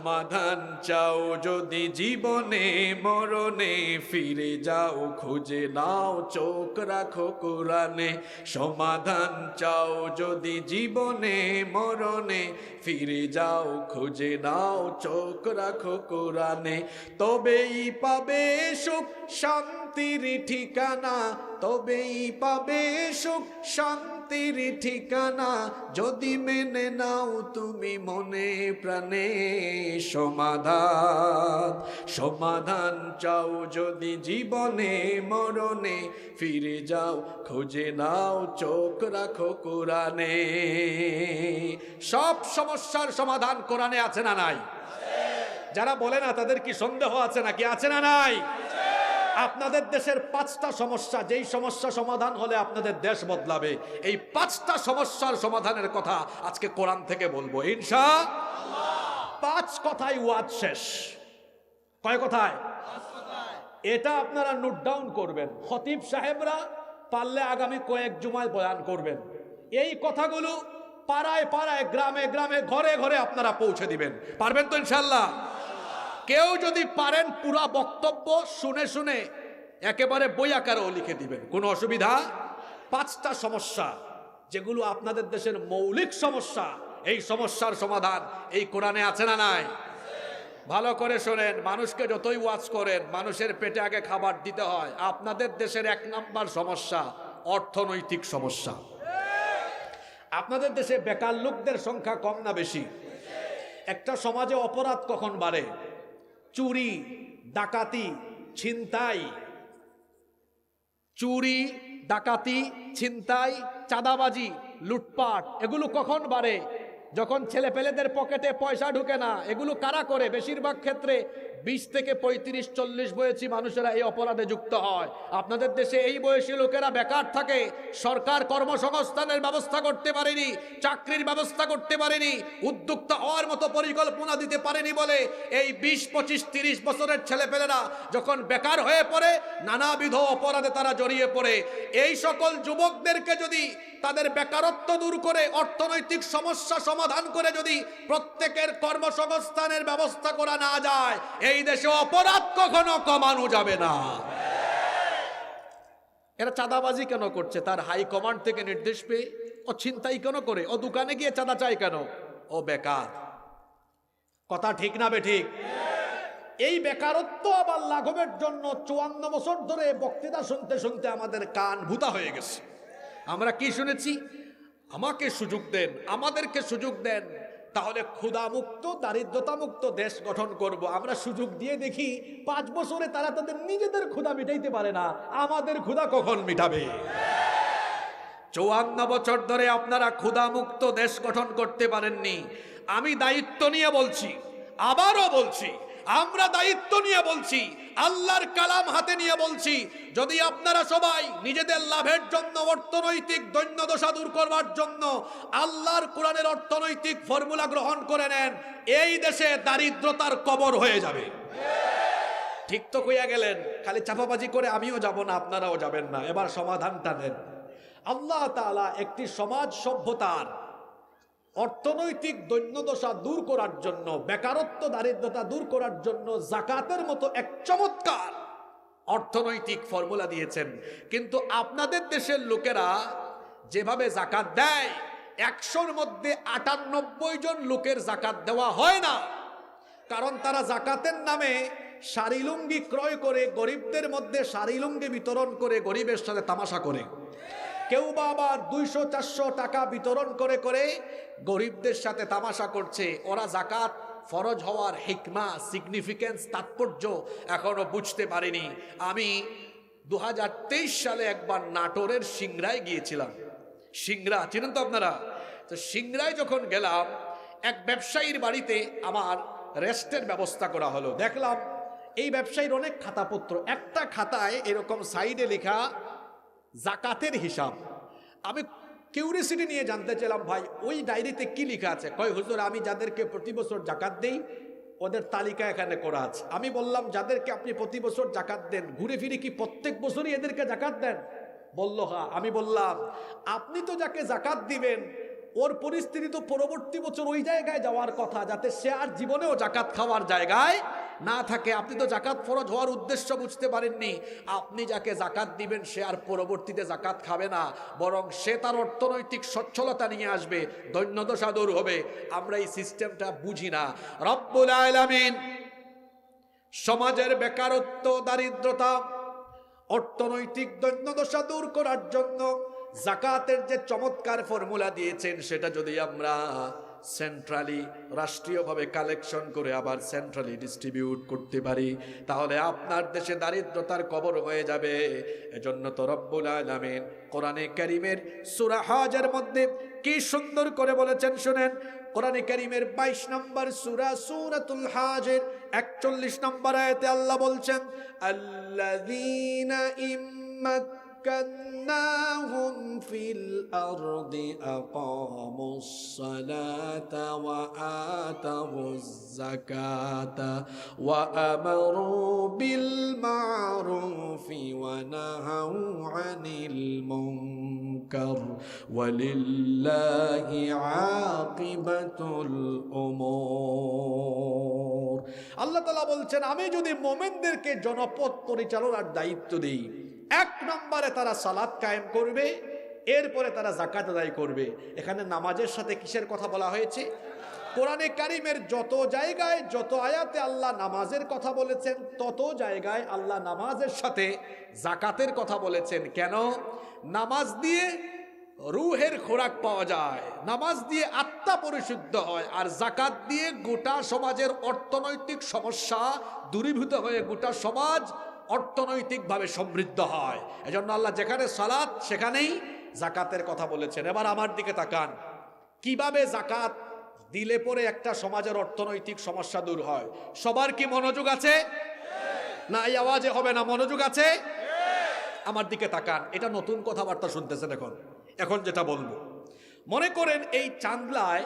সমাধান চাও যদি জীবনে মরণে, ফিরে যাও খুঁজে নাও চোখ রাখো কোরআনে। সমাধান চাও যদি জীবনে মরণে, ফিরে যাও খুঁজে নাও চোখ রাখো কোরআনে। তবেই পাবে সুখ শান্তির ঠিকানা, তবেই পাবে সুখ শান্তির ঠিকানা, যদি মেনে নাও তুমি মনে প্রাণে। সমাধান সমাধান চাও যদি জীবনে মরণে, ফিরে যাও খুঁজে নাও চোখ রাখো কোরআনে। সব সমস্যার সমাধান কোরআনে আছে না নাই? যারা বলে না তাদের কি সন্দেহ আছে নাকি? আছে না নাই? আপনাদের দেশের 5টা সমস্যা, যেই সমস্যা সমাধান হলে আপনাদের দেশ বদলাবে, এই 5টা সমস্যার সমাধানের কথা আজকে কোরআন থেকে বলবো ইনশাআল্লাহ। 5 কথায় ওয়াজ শেষ। কয় কথায়? এটা আপনারা নোট ডাউন করবেন। খতিব সাহেবরা পারলে আগামী কয়েক জুমায় বয়ান করবেন। এই কথাগুলো পাড়ায় পাড়ায়, গ্রামে গ্রামে, ঘরে ঘরে আপনারা পৌঁছে দিবেন। পারবেন তো ইনশাআল্লাহ? কেউ যদি পারেন পুরা বক্তব্য শুনে শুনে একেবারে বই আকারেও লিখে দিবেন, কোনো অসুবিধা। 5টা সমস্যা যেগুলো আপনাদের দেশের মৌলিক সমস্যা, এই সমস্যার সমাধান এই কোরআনে আছে না নাই? ভালো করে শোনেন। মানুষকে যতই ওয়াজ করেন, মানুষের পেটে আগে খাবার দিতে হয়। আপনাদের দেশের 1 নাম্বার সমস্যা অর্থনৈতিক সমস্যা। আপনাদের দেশে বেকার লোকদের সংখ্যা কম না বেশি? একটা সমাজে অপরাধ কখন বাড়ে? চুরি, ডাকাতি, ছিনতাই, চুরি, ডাকাতি, ছিনতাই, চাঁদাবাজি, লুটপাট, এগুলো কখন বাড়ে? যখন ছেলেপেলেদের পকেটে পয়সা ঢুকে না। এগুলো কারা করে? বেশিরভাগ ক্ষেত্রে 20 থেকে 35-40 বয়সী মানুষেরা এই অপরাধে যুক্ত হয়। আপনাদের দেশে এই বয়সী লোকেরা বেকার থাকে। সরকার কর্মসংস্থানের ব্যবস্থা করতে পারেনি, চাকরির ব্যবস্থা করতে পারেনি, উদ্যোক্তা হওয়ার মতো পরিকল্পনা দিতে পারেনি বলে এই 20, 25, 30 বছরের ছেলেপেলেরা যখন বেকার হয়ে পড়ে, নানাবিধ অপরাধে তারা জড়িয়ে পড়ে। এই সকল যুবকদেরকে যদি তাদের বেকারত্ব দূর করে, অর্থনৈতিক সমস্যা সমাধান করে যদি প্রত্যেকের কর্মসংস্থানের ব্যবস্থা করা না যায়, এই দেশে অপরাধ কখনো কমানো যাবে না। এরা চাঁদাবাজি কেন করছে? তার হাই কমান্ড থেকে নির্দেশ পেয়ে। ও ছিনতাই কেন করে? ও দোকানে গিয়ে চাঁদা চায় কেন? ও বেকার। কথা ঠিক না বেঠিক? এই বেকারত্ব আবার লাঘবের জন্য 54 বছর ধরে বক্তৃতা শুনতে শুনতে আমাদের কান ভূতা হয়ে গেছে। আমরা কি শুনেছি? আমাকে সুযোগ দেন, আমাদেরকে সুযোগ দেন, তাহলে ক্ষুধামুক্ত, দারিদ্রতামুক্ত দেশ গঠন করব। আমরা সুযোগ দিয়ে দেখি 5 বছরে তারা তাদের নিজেদের ক্ষুধা মিটাইতে পারে না, আমাদের ক্ষুধা কখন মিটাবে? 54 বছর ধরে আপনারা ক্ষুধামুক্ত দেশ গঠন করতে পারেননি। আমি দায়িত্ব নিয়ে বলছি, আবারও বলছি, আমরা দায়িত্ব নিয়ে বলছি, আল্লাহর কালাম হাতে নিয়ে বলছি, যদি আপনারা সবাই নিজেদের লাভের জন্য, অর্থনৈতিক দৈন্যদশা দূর করবার জন্য আল্লাহর কোরআনের অর্থনৈতিক ফর্মুলা গ্রহণ করে নেন, এই দেশে দারিদ্রতার কবর হয়ে যাবে। ঠিক তো কইয়া গেলেন। খালি চাপাবাজি করে আমিও যাব না, আপনারাও যাবেন না। এবার সমাধানটা নেন। আল্লাহ তাআলা একটি সমাজ সভ্যতার অর্থনৈতিক দৈন্যদশা দূর করার জন্য, বেকারত্ব, দারিদ্রতা দূর করার জন্য যাকাতের মতো এক চমৎকার অর্থনৈতিক ফর্মুলা দিয়েছেন। কিন্তু আপনাদের দেশের লোকেরা যেভাবে যাকাত দেয়, 100-র মধ্যে 98 জন লোকের যাকাত দেওয়া হয় না। কারণ তারা যাকাতের নামে শাড়ি লুঙ্গি ক্রয় করে গরিবদের মধ্যে শাড়ি লুঙ্গি বিতরণ করে গরিবের সাথে তামাশা করে। কেউ বা আবার 200-400 টাকা বিতরণ করে করে গরিবদের সাথে তামাশা করছে। ওরা যাকাত ফরজ হওয়ার হিকমা, সিগনিফিকেন্স, তাৎপর্য এখনো বুঝতে পারেনি। আমি 2023 সালে একবার নাটোরের সিংড়ায় গিয়েছিলাম। সিংড়া চিনেন তো আপনারা? তো সিংড়ায় যখন গেলাম, এক ব্যবসায়ীর বাড়িতে আমার রেস্টের ব্যবস্থা করা হলো। দেখলাম এই ব্যবসায়ীর অনেক খাতাপত্র, একটা খাতায় এরকম সাইডে লেখা যাকাতের হিসাব। আমি কিউরিসিটি নিয়ে জানতে চাইলাম, ভাই ওই ডায়েরিতে কি লেখা আছে? কয় হুজুর, আমি যাদেরকে প্রতি বছর যাকাত দেই ওদের তালিকা এখানে করা আছে। আমি বললাম, যাদেরকে আপনি প্রতি বছর যাকাত দেন, ঘুরে ফিরে কি প্রত্যেক বছরই এদেরকে যাকাত দেন? বলল হ্যাঁ। আমি বললাম, আপনি তো যাকে যাকাত দিবেন ওর পরিস্থিতি তো পরবর্তী বছর ওই জায়গায় যাওয়ার কথা, যাতে সে আর জীবনেও জাকাত খাওয়ার জায়গায় না থাকে। আপনি তো জাকাত ফরজ হওয়ার উদ্দেশ্য বুঝতে পারেননি। আপনি যাকে জাকাত দিবেন সে আর পরবর্তীতে জাকাত খাবে না, বরং সে তার অর্থনৈতিক সচ্ছলতা নিয়ে আসবে, দৈন্যদশা দূর হবে। আমরা এই সিস্টেমটা বুঝি না। রব্বুল আলামিন সমাজের বেকারত্ব, দারিদ্রতা, অর্থনৈতিক দৈন্যদশা দূর করার জন্য জাকাতের যে চমৎকার ফর্মুলা দিয়েছেন, সেটা যদি আমরা সেন্ট্রালি রাষ্ট্রীয়ভাবে কালেকশন করে আবার সেন্ট্রালি ডিস্ট্রিবিউট করতে পারি, তাহলে আপনার দেশে দারিদ্রতার কবর হয়ে যাবে। এজন্য তো রব্বুল আলামিন কোরআনে কারীমের সূরা হজের মধ্যে কি সুন্দর করে বলেছেন শুনেন। কোরআনে কারীমের 22 নম্বর সূরা, সূরাতুল হজের 41 নম্বর আয়াতে আল্লাহ বলছেন, আল্লাযীনা مكناهم في الأرض أقاموا الصلاة وآتوا الزكاة وأمروا بالمعروف ونهوا عن المنكر ولله عاقبة الأمور। আল্লাহ তাআলা বলছেন, আমি যদি মুমিনদেরকে জনপদ পরিচালনার দায়িত্ব দিই, এক নম্বরে তারা সালাত কায়েম করবে, এরপরে তারা যাকাত আদায় করবে। এখানে নামাজের সাথে কিসের কথা বলা হয়েছে? কোরআনে কারীমের যত জায়গায়, যত আয়াতে আল্লাহ নামাজের কথা বলেছেন, তত জায়গায় আল্লাহ নামাজের সাথে যাকাতের কথা বলেছেন। কেন? নামাজ দিয়ে রুহের খোরাক পাওয়া যায়, নামাজ দিয়ে আত্মা পরিশুদ্ধ হয়, আর যাকাত দিয়ে গোটা সমাজের অর্থনৈতিক সমস্যা দূরীভূত হয়ে গোটা সমাজ অর্থনৈতিকভাবে সমৃদ্ধ হয়। এজন্য আল্লাহ যেখানে সালাত সেখানেই যাকাতের কথা বলেছেন। এবার আমার দিকে তাকান, কিভাবে যাকাত দিলে পরে একটা সমাজের অর্থনৈতিক সমস্যা দূর হয়। সবার কি মনোযোগ আছে? না এই আওয়াজে হবে না, মনোযোগ আছে? আমার দিকে তাকান, এটা নতুন কথাবার্তা শুনতেছেন। এখন যেটা বলবো, মনে করেন এই চান্দলায়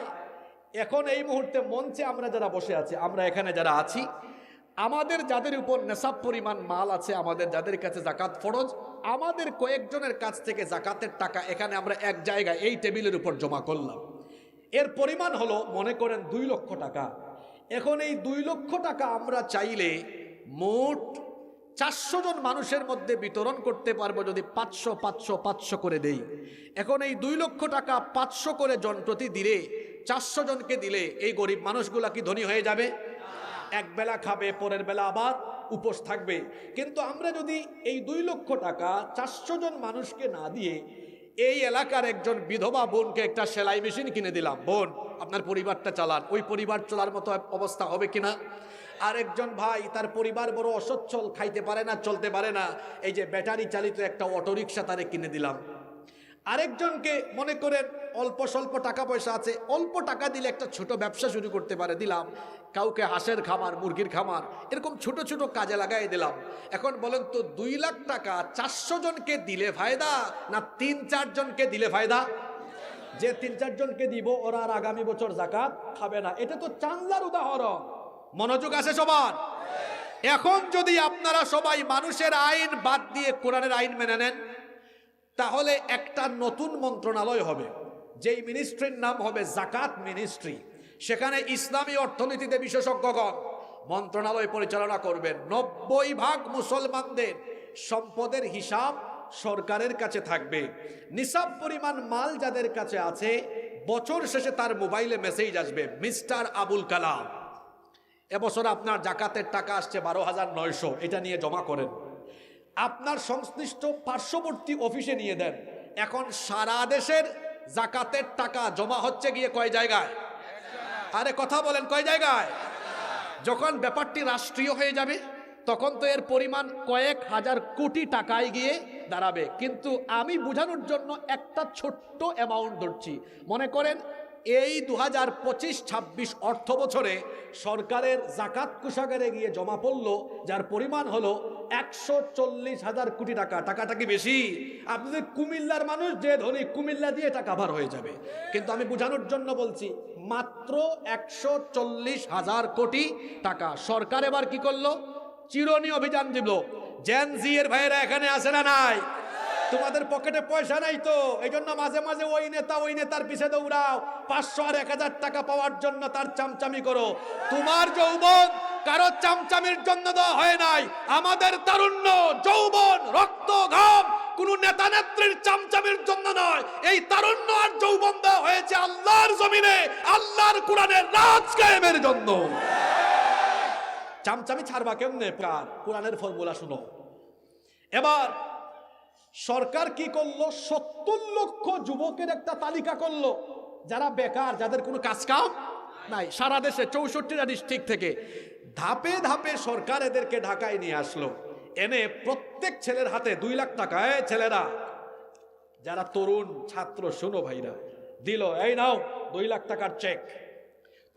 এখন এই মুহূর্তে মঞ্চে আমরা যারা বসে আছি, আমরা এখানে যারা আছি, আমাদের যাদের উপর নেশাব পরিমাণ মাল আছে, আমাদের যাদের কাছে যাকাত ফরজ, আমাদের কয়েকজনের কাছ থেকে যাকাতের টাকা এখানে আমরা এক জায়গায় এই টেবিলের উপর জমা করলাম। এর পরিমাণ হলো মনে করেন 2 লক্ষ টাকা। এখন এই 2 লক্ষ টাকা আমরা চাইলে মোট 400 জন মানুষের মধ্যে বিতরণ করতে পারবো, যদি 500 500 500 করে দেই। এখন এই 2 লক্ষ টাকা 500 করে জন প্রতি দিলে, 400 জনকে দিলে এই গরিব মানুষগুলা কি ধনী হয়ে যাবে? এক বেলা খাবে, পরের বেলা আবার উপোস থাকবে। কিন্তু আমরা যদি এই 2 লক্ষ টাকা 400 জন মানুষকে না দিয়ে এই এলাকার একজন বিধবা বোনকে একটা সেলাই মেশিন কিনে দিলাম, বোন আপনার পরিবারটা চালান, ওই পরিবার চলার মতো অবস্থা হবে কিনা? আরেকজন ভাই, তার পরিবার বড় অসচ্ছল, খাইতে পারে না, চলতে পারে না, এই যে ব্যাটারি চালিত একটা অটোরিকশা তারে কিনে দিলাম। আরেকজনকে মনে করেন অল্প স্বল্প টাকা পয়সা আছে, অল্প টাকা দিলে একটা ছোট ব্যবসা শুরু করতে পারে, দিলাম। কাউকে হাঁসের খামার, মুরগির খামার, এরকম ছোট ছোট কাজে লাগাই দিলাম। এখন বলেন তো 2 লাখ টাকা 400 জনকে দিলে ফায়দা না 3-4 জনকে দিলে ফায়দা? যে 3-4 জনকে দিব ওরা আর আগামী বছর যাকাত খাবে না। এটা তো চান্দলার উদাহরণ। মনোযোগ আছে সবার? এখন যদি আপনারা সবাই মানুষের আইন বাদ দিয়ে কোরআনের আইন মেনে নেন, তাহলে একটা নতুন মন্ত্রণালয় হবে, যেই মিনিস্ট্রির নাম হবে যাকাত মিনিস্ট্রি। সেখানে ইসলামী অর্থনীতিতে বিশেষজ্ঞগণ মন্ত্রণালয় পরিচালনা করবেন। 90% মুসলমানদের সম্পদের হিসাব সরকারের কাছে থাকবে। নিসাব পরিমাণ মাল যাদের কাছে আছে, বছর শেষে তার মোবাইলে মেসেজ আসবে, মিস্টার আবুল কালাম, এবছর আপনার যাকাতের টাকা আসছে 12,900, এটা নিয়ে জমা করেন। আপনার সংশ্লিষ্ট পার্শ্ববর্তী অফিসে নিয়ে দেন। এখন সারা দেশের যাকাতের টাকা জমা হচ্ছে গিয়ে কয় জায়গায়? আরে কথা বলেন, কয় জায়গায়? যখন ব্যাপারটি রাষ্ট্রীয় হয়ে যাবে তখন তো এর পরিমাণ কয়েক হাজার কোটি টাকায় গিয়ে দাঁড়াবে। কিন্তু আমি বোঝানোর জন্য একটা ছোট্ট অ্যামাউন্ট ধরছি। মনে করেন এই 2025-26 অর্থ বছরে সরকারের যাকাত কোষাগারে গিয়ে জমা পড়ল, যার পরিমাণ হলো 140,000 কোটি টাকা। টাকাটা কি বেশি? আপনি যদি কুমিল্লার মানুষ, যে ধনী, কুমিল্লা দিয়ে টাকা ভার হয়ে যাবে। কিন্তু আমি বোঝানোর জন্য বলছি, মাত্র 140,000 কোটি টাকা। সরকার এবার কি করলো? চিরুনি অভিযান দিল। জেন জি এর ভাইয়েরা এখানে আসে না নাই? তোমাদের পকেটে পয়সা নাই তো, এই জন্য মাঝে মাঝে ওই নেতা ওই নেতার পিছে দৌড়াও, 500 আর 1000 টাকা পাওয়ার জন্য তার চামচামি করো। তোমার যৌবন কারো চামচামির জন্য দেওয়া হয় নাই। আমাদের তারুণ্য, যৌবন, রক্ত, ঘাম কোন নেতা নেত্রীর চামচামির জন্য নয়। এই তারুণ্য আর যৌবন দেওয়া হয়েছে আল্লাহর জমিনে, আল্লাহর কোরআনের রাজ কায়েমের জন্য। চামচামি ছাড়বা কেমনে? কোরআনের ফর্মুলা শুনো। এবার সরকার কি করলো? 70 লক্ষ যুবকের একটা তালিকা করলো, যারা বেকার, যাদের কোনো কাজ কাম নাই, সারা দেশে 64টা ডিস্ট্রিক্ট থেকে। ধাপে ধাপে সরকার এদেরকে ঢাকায় নিয়ে আসলো, এনে প্রত্যেক ছেলের হাতে 2 লাখ টাকা, ছেলেরা যারা তরুণ ছাত্র, শোনো ভাইরা, দিল, এই নাও 2 লাখ টাকার চেক।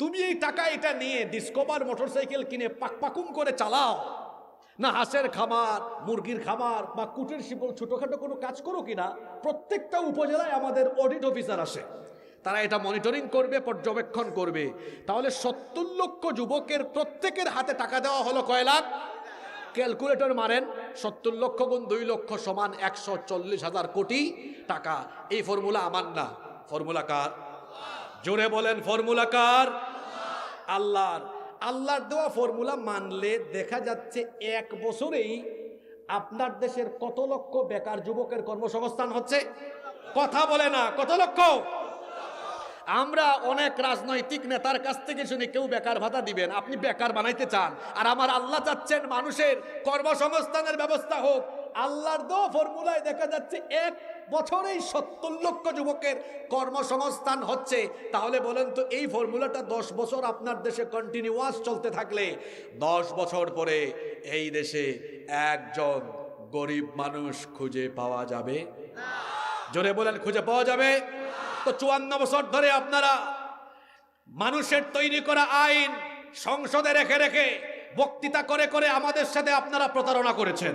তুমি এই টাকা এটা নিয়ে ডিসকভার মোটরসাইকেল কিনে পাকপাকুম করে চালাও, না হাঁসের খামার, মুরগির খামার বা কুটির শিল্প ছোটখাটো কোনো কাজ করো কিনা। প্রত্যেকটা উপজেলায় আমাদের অডিট অফিসার আসে, তারা এটা মনিটরিং করবে, পর্যবেক্ষণ করবে। তাহলে 70 লক্ষ যুবকের প্রত্যেকের হাতে টাকা দেওয়া হলো কয় লাখ? ক্যালকুলেটর মারেন, 70 লক্ষ গুণ 2 লক্ষ সমান 140,000 কোটি টাকা। এই ফর্মুলা আমার না, ফর্মুলা কার? জোরে বলেন, ফর্মুলা কার? আল্লাহর। আল্লাহর দেওয়া ফর্মুলা মানলে দেখা যাচ্ছে 1 বছরেই আপনার দেশের কত লক্ষ বেকার যুবকের কর্মসংস্থান হচ্ছে? কথা বলে না, কত লক্ষ? আমরা অনেক রাজনৈতিক নেতার কাছ থেকে শুনি কেউ বেকার ভাতা দিবেন, আপনি বেকার বানাইতে চান, আর আমার আল্লাহ চাচ্ছেন মানুষের কর্মসংস্থানের ব্যবস্থা হোক। আল্লাহর দেওয়া ফর্মুলায় দেখা যাচ্ছে 1 বছরেই 70 লক্ষ যুবকের কর্মসংস্থান হচ্ছে। তাহলে বলেন তো, এই ফর্মুলাটা 10 বছর আপনার দেশে কন্টিনিউয়াস চলতে থাকলে 10 বছর পরে এই দেশে একজন গরিব মানুষ খুঁজে পাওয়া যাবে? জোরে বলেন, খুঁজে পাওয়া যাবে? তো 54 বছর ধরে আপনারা মানুষের তৈরি করা আইন সংসদে রেখে রেখে বক্তৃতা করে করে আমাদের সাথে আপনারা প্রতারণা করেছেন।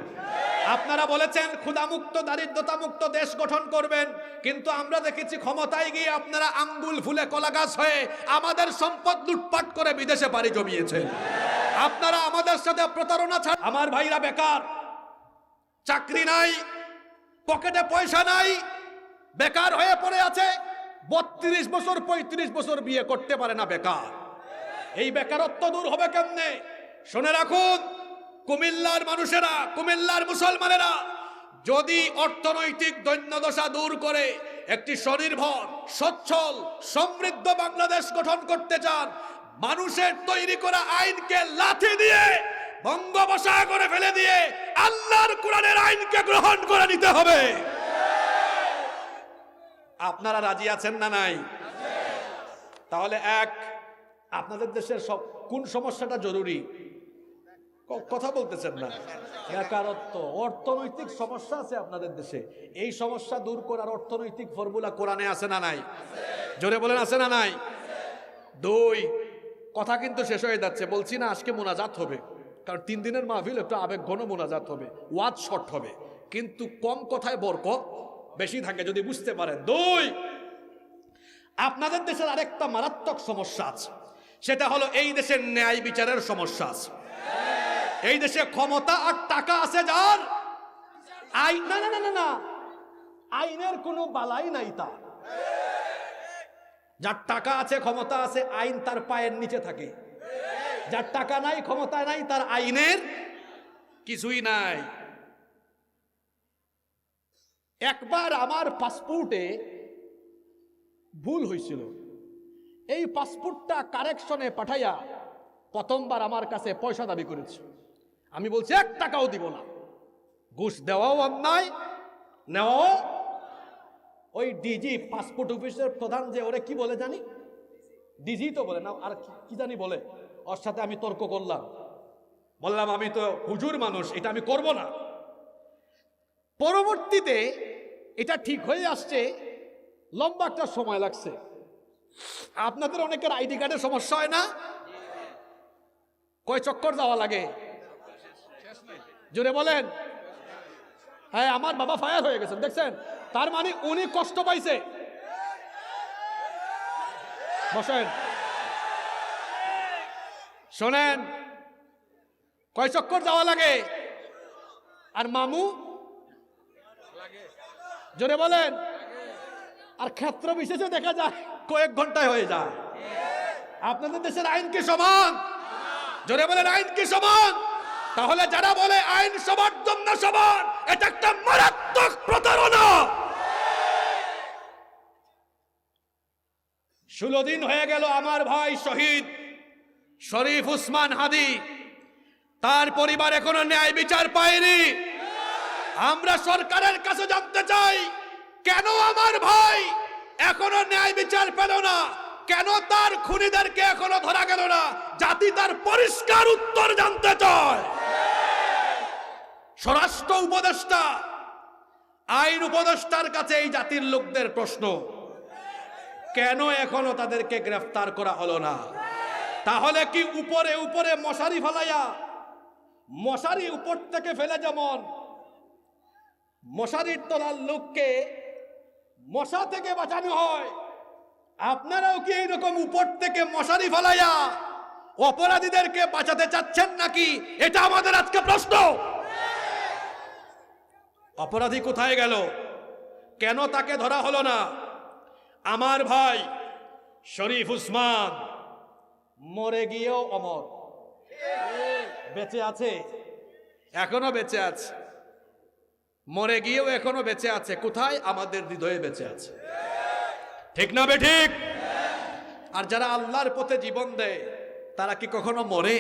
আপনারা বলেছেন ক্ষুধামুক্ত, দারিদ্রতামুক্ত দেশ গঠন করবেন, কিন্তু আমরা দেখেছি ক্ষমতায় গিয়ে আপনারা আঙ্গুল ফুলে কলা গাছ হয়ে আমাদের সম্পদ লুটপাট করে বিদেশে পাড়ি জমিয়েছেন। আপনারা আমাদের সাথে প্রতারণা ছাড়া। আমার ভাইরা বেকার, চাকরি নাই, পকেটে পয়সা নাই, বেকার হয়ে পড়ে আছে। 32 বছর 35 বছর বিয়ে করতে পারে না, বেকার। এই বেকারত্ব দূর হবে কেমনে? শুনে রাখুন কুমিল্লার মানুষেরা, কুমিল্লার মুসলমানেরা, যদি অর্থনৈতিক দৈন্যদশা দূর করে একটি স্বনির্ভর, সচ্ছল, সমৃদ্ধ বাংলাদেশ গঠন করতে চান, মানুষের তৈরি করা আইনকে লাথি দিয়ে, বঙ্গোপসাগরে ফেলে দিয়ে আল্লাহর কোরআনের আইনকে গ্রহণ করে নিতে হবে। আপনারা রাজি আছেন না নাই? তাহলে আপনাদের দেশের কোন সমস্যাটা জরুরি? কথা বলতেছেন না। বেকারত্ব, অর্থনৈতিক সমস্যা আছে আপনাদের দেশে। এই সমস্যা দূর করার অর্থনৈতিক ফর্মুলা কোরআনে আছে না নাই? জোরে বলেন, আছে না নাই? 2, কথা কিন্তু শেষ হয়ে যাচ্ছে, বলছি না আজকে মোনাজাত হবে, কারণ 3 দিনের মাহফিল, একটু আবেগ ঘন মোনাজাত হবে, ওয়াজ শর্ট হবে, কিন্তু কম কথায় বরকত বেশি থাকে যদি বুঝতে পারেন। 2, আপনাদের দেশের আরেকটা মারাত্মক সমস্যা আছে, সেটা হলো এই দেশের ন্যায় বিচারের সমস্যা আছে। এই দেশে ক্ষমতা আর টাকা আছে যার, আইন না না না না আইনের কোনো বালাই নাই তার। যার টাকা আছে, ক্ষমতা আছে, আইন তার পায়ের নিচে থাকে। যার টাকা নাই, ক্ষমতা নাই, তার আইনের কিছুই নাই। একবার আমার পাসপোর্টে ভুল হয়েছিল, এই পাসপোর্টটা কারেকশনে পাঠাইয়া প্রথমবার আমার কাছে পয়সা দাবি করেছে। আমি বলছি 1 টাকাও দিব না। ঘুষ দেওয়াও অন্যায়, নেওয়াও। ওই ডিজি, পাসপোর্ট অফিসের প্রধান, যে ওরে কি বলে জানি, ডিজি তো বলে না, আর কি জানি বলে, ওর সাথে আমি তর্ক করলাম। বললাম আমি তো হুজুর মানুষ, এটা আমি করব না। পরবর্তীতে এটা ঠিক হয়ে আসছে, লম্বা একটা সময় লাগছে। আপনাদের অনেকের আইডি কার্ডের সমস্যা হয় না? কয় চক্কর যাওয়া লাগে? জোরে বলেন। হ্যাঁ, আমার বাবা ফায়ার হয়ে গেছেন, দেখছেন? তার মানে উনি কষ্ট পাইছে। বসেন, শোনেন, কয় চক্কর যাওয়া লাগে? আর মামু জোরে বলেন। আর ক্ষেত্র বিশেষে দেখা যায় কয়েক ঘন্টায় হয়ে যায়। আপনাদের দেশের আইন কি সমান? জোরে বলেন, আইন কি সমান? তাহলে যারা বলে আইন সবার জন্য সমান, এটা একটা মারাত্মক প্রতারণা। 16 দিন হয়ে গেল আমার ভাই শহীদ শরীফ উসমান হাদি, তার পরিবার এখনো ন্যায় বিচার পায়নি। আমরা সরকারের কাছে জানতে চাই, কেন আমার ভাই এখনো ন্যায় বিচার পেল না? কেন তার খুনিদেরকে এখনো ধরা গেল না? জাতি তার পরিষ্কার উত্তর জানতে চায়। স্বরাষ্ট্র উপদেষ্টা, আইন উপদেষ্টার কাছে এই জাতির লোকদের প্রশ্ন, কেন এখনো তাদেরকে গ্রেফতার করা হলো না? তাহলে কি উপরে উপরে মশারি ফেলাইয়া, মশারি উপর থেকে ফেলে যেমন মশারির তলার লোককে মশা থেকে বাঁচানো হয়, আপনারাও কি এইরকম উপর থেকে মশারি ফেলাইয়া অপরাধীদেরকে বাঁচাতে চাচ্ছেন নাকি? এটা আমাদের আজকে প্রশ্ন। অপরাধী কোথায় গেল? কেন তাকে ধরা হলো না? আমার ভাই শরীফ উসমান মরে গিয়েও অমর, বেঁচে আছে, এখনো বেঁচে আছে। মরে গিয়েও এখনো বেঁচে আছে। কোথায়? আমাদের হৃদয়ে বেঁচে আছে। ঠিক না বেঠিক? আর যারা আল্লাহর পথে জীবন দেয় তারা কি কখনো মরে?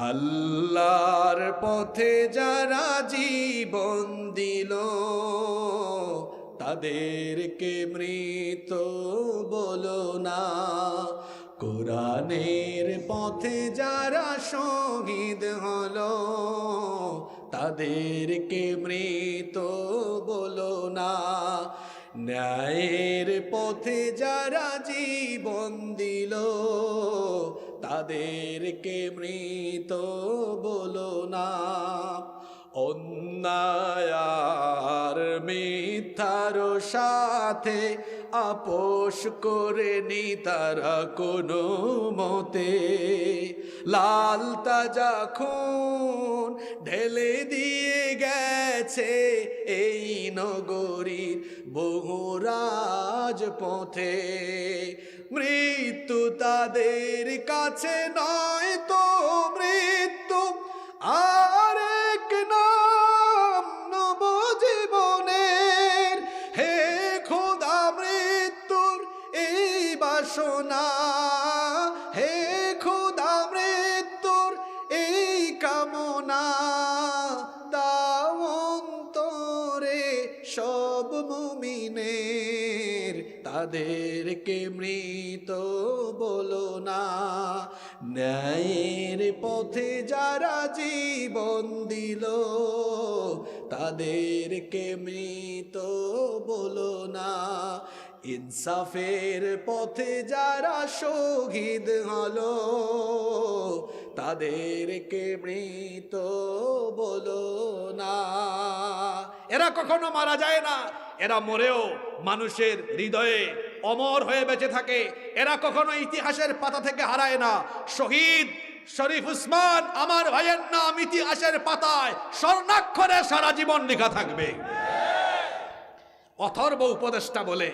আল্লাহর পথে যারা জীবন দিল তাদেরকে মৃত বলো না। কোরআনের পথে যারা শহীদ হলো তাদেরকে মৃত বলো না। ন্যায়ের পথে যারা জীবন দিল তাদেরকে মৃত বলো না। অন্যায় আর মিথ্যার সাথে আপোষ করে নি তারা কোনো মতে। লাল তাজা খুন ঢেলে দিয়ে গেছে এই নগরীর বহু রাজপথে। মৃত্যু তাদের কাছে নয় তো মৃত্যু আরেক নাম নবজীবনের। হে খোদা মৃত্যুর এই বাসনা, হে খোদা মৃত্যুর এই কামনা, দাও অন্তরে সব মুমিনের তাদেরকে মৃত বলো না। ন্যায়ের পথে যারা জীবন দিল তাদেরকে মৃত বলো না। ইনসাফের পথে যারা শহীদ হলো তাদেরকে মৃত বলো না। এরা কখনো মারা যায় না, এরা মরেও মানুষের হৃদয়ে অমর হয়ে বেঁচে থাকে। এরা কখনো ইতিহাসের পাতা থেকে হারায় না। শহীদ শরীফ উসমান আমার ভাইয়ের নাম ইতিহাসের পাতায় স্বর্ণাক্ষরে সারা জীবন লেখা থাকবে। অথর্ব উপদেষ্টা বলে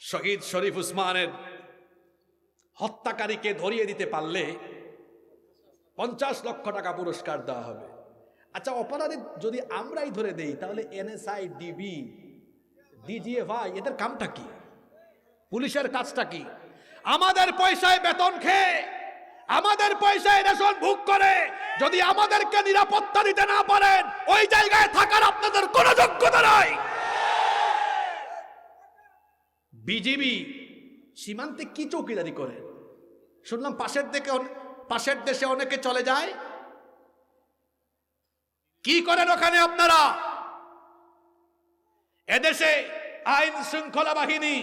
শহীদ শরীফ উসমানের হত্যাকারীকে ধরিয়ে দিতে পারলে 50 লক্ষ টাকা পুরস্কার দেওয়া হবে। আচ্ছা, অপরাধী যদি আমরাই ধরে দেই তাহলে এনএসআই, ডিবি, ডিজিএফআই এদের কামটা কি? পুলিশের কাজটা কি? আমাদের পয়সায় বেতন খেয়ে, আমাদের পয়সায় রেশন ভোগ করে যদি আমাদেরকে নিরাপত্তা দিতে না পারেন, ওই জায়গায় থাকার আপনাদের কোনো যোগ্যতা নাই। বিজিবি সীমান্তে কি চৌকিদারি করে? শুনলাম পাশের দেশে অনেকে চলে যায়। কি করেন ওখানে আপনারা? এদেশে আইন শৃঙ্খলা বাহিনী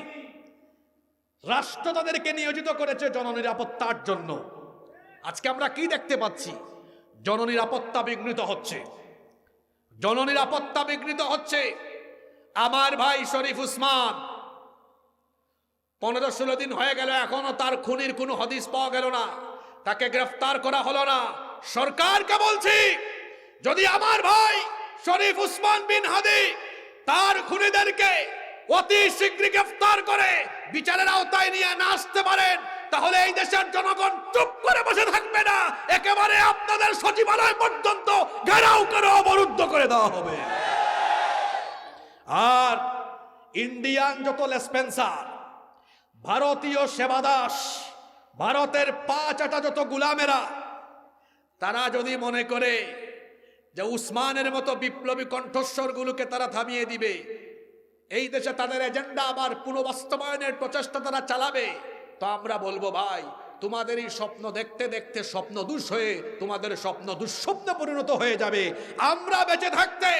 রাষ্ট্র তাদেরকে নিয়োজিত করেছে জননিরাপত্তার জন্য। আজকে আমরা কি দেখতে পাচ্ছি? জননিরাপত্তা বিঘ্নিত হচ্ছে, জননিরাপত্তা বিঘ্নিত হচ্ছে। আমার ভাই শরীফ উসমান 15-16 দিন হয়ে গেল, এখনো তার খুনির কোনো হদিস পাওয়া গেল না, তাকে গ্রেফতার করা হলো না। সরকারকে বলছি, যদি আমার ভাই শরীফ উসমান বিন হাদি তার খুনিদেরকে অতি শীঘ্রই গ্রেফতার করে বিচারের আওতায় নিয়ে না আসতে পারেন, তাহলে এই দেশের জনগণ চুপ করে বসে থাকবে না, একেবারে আপনাদের সচিবালয় পর্যন্ত ঘেরাও করে অবরুদ্ধ করে দেওয়া হবে। আর ইন্ডিয়ান যত লেসপেন্সার, ভারতীয় সেবাদাস, ভারতের পাঁচ আটা যত গুলামেরা, তারা যদি মনে করে যে উসমানের মতো বিপ্লবী কণ্ঠস্বরগুলোকে তারা থামিয়ে দিবে, এই দেশে তাদের এজেন্ডা আবার পুনঃবাস্তবায়নের প্রচেষ্টা তারা চালাবে, তো আমরা বলবো ভাই, তোমাদের এই স্বপ্ন দেখতে দেখতে স্বপ্ন দুষ হয়ে তোমাদের স্বপ্ন দুঃস্বপ্নে পরিণত হয়ে যাবে। আমরা বেঁচে থাকতে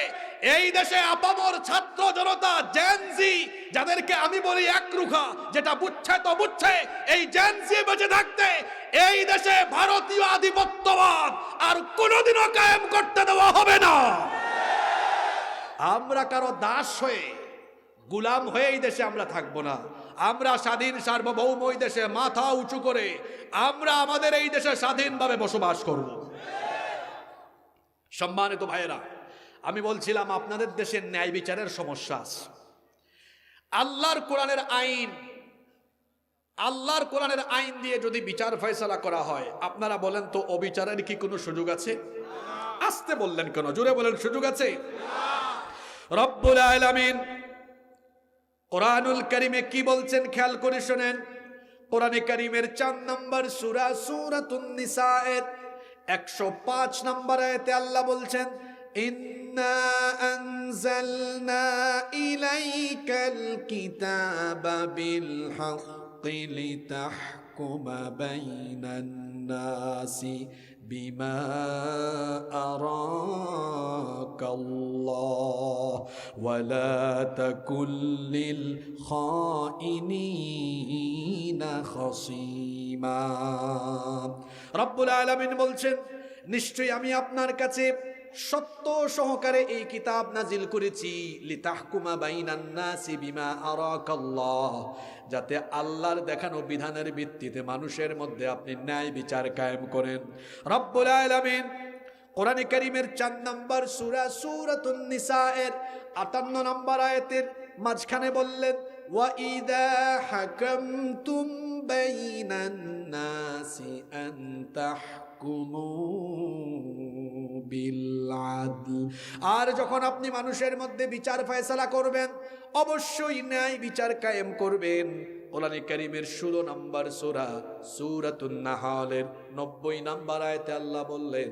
এই দেশে আপামর ছাত্র জনতা, জেনজি, যাদেরকে আমি বলি একরুখা, যেটা বুঝছে তো বুঝছে, এই জেনজি বেঁচে থাকতে এই দেশে ভারতীয় আধিপত্যবাদ আর কোনোদিনও কায়েম করতে দেওয়া হবে না। আমরা কারো দাস হয়ে, গুলাম হয়ে এই দেশে আমরা থাকবো না। আমরা স্বাধীন সার্বভৌম এই দেশে মাথা উঁচু করে আমরা আমাদের এই দেশে স্বাধীনভাবে বসবাস করব। সম্মানিত ভাইয়েরা, আমি বলছিলাম আপনাদের দেশের ন্যায় বিচারের সমস্যা আছে। আল্লাহর কোরআনের আইন দিয়ে যদি বিচার ফয়সালা করা হয়, আপনারা বলেন তো অবিচারের কি কোনো সুযোগ আছে? আসতে বললেন কেন? জোরে বলেন, সুযোগ আছে? রব্বুল আলামিন কোরআনুল কারীমে কি বলছেন খেয়াল করে শুনেন। কোরআনে কারীমের 4 নম্বর সূরা সূরাতুন নিসা এর 105 নম্বর আয়াতে আল্লাহ বলছেন, ইন্না আনজালনা ইলাইকাল কিতাবা বিল হাক্কি লিতাহকুমা বাইনান নাসি বিমা আরাকাল্লাহ ওয়ালা তাকুল লিল খাইনিনা খাসিমা। রব্বুল আলামিন বলছেন, নিশ্চয়ই আমি আপনার কাছে সত্য সহকারে এই কিতাব নাজিল করেছি, লিতাহকুমা বাইনান নাসি বিমা আরাকাল্লাহ, যাতে আল্লাহর দেখানো বিধানের ভিত্তিতে মানুষের মধ্যে আপনি ন্যায় বিচার কায়েম করেন। রব্বুল আলামিন কোরআনে কারীমের 4 নম্বর সূরা সূরাতুন নিসা এর 58 নম্বর আয়াতের মাঝখানে বললেন, ওয়া ইযা হাকামতুম বাইনান নাসি আন তাহকুমু বিল আদল, আর যখন আপনি মানুষের মধ্যে বিচার ফয়সালা করবেন, অবশ্যই ন্যায় বিচার কায়েম করবেন। কোরআনে কারীমের 16 নম্বর সূরা সূরাতুন নাহলের 90 নম্বর আয়াতে আল্লাহ বললেন,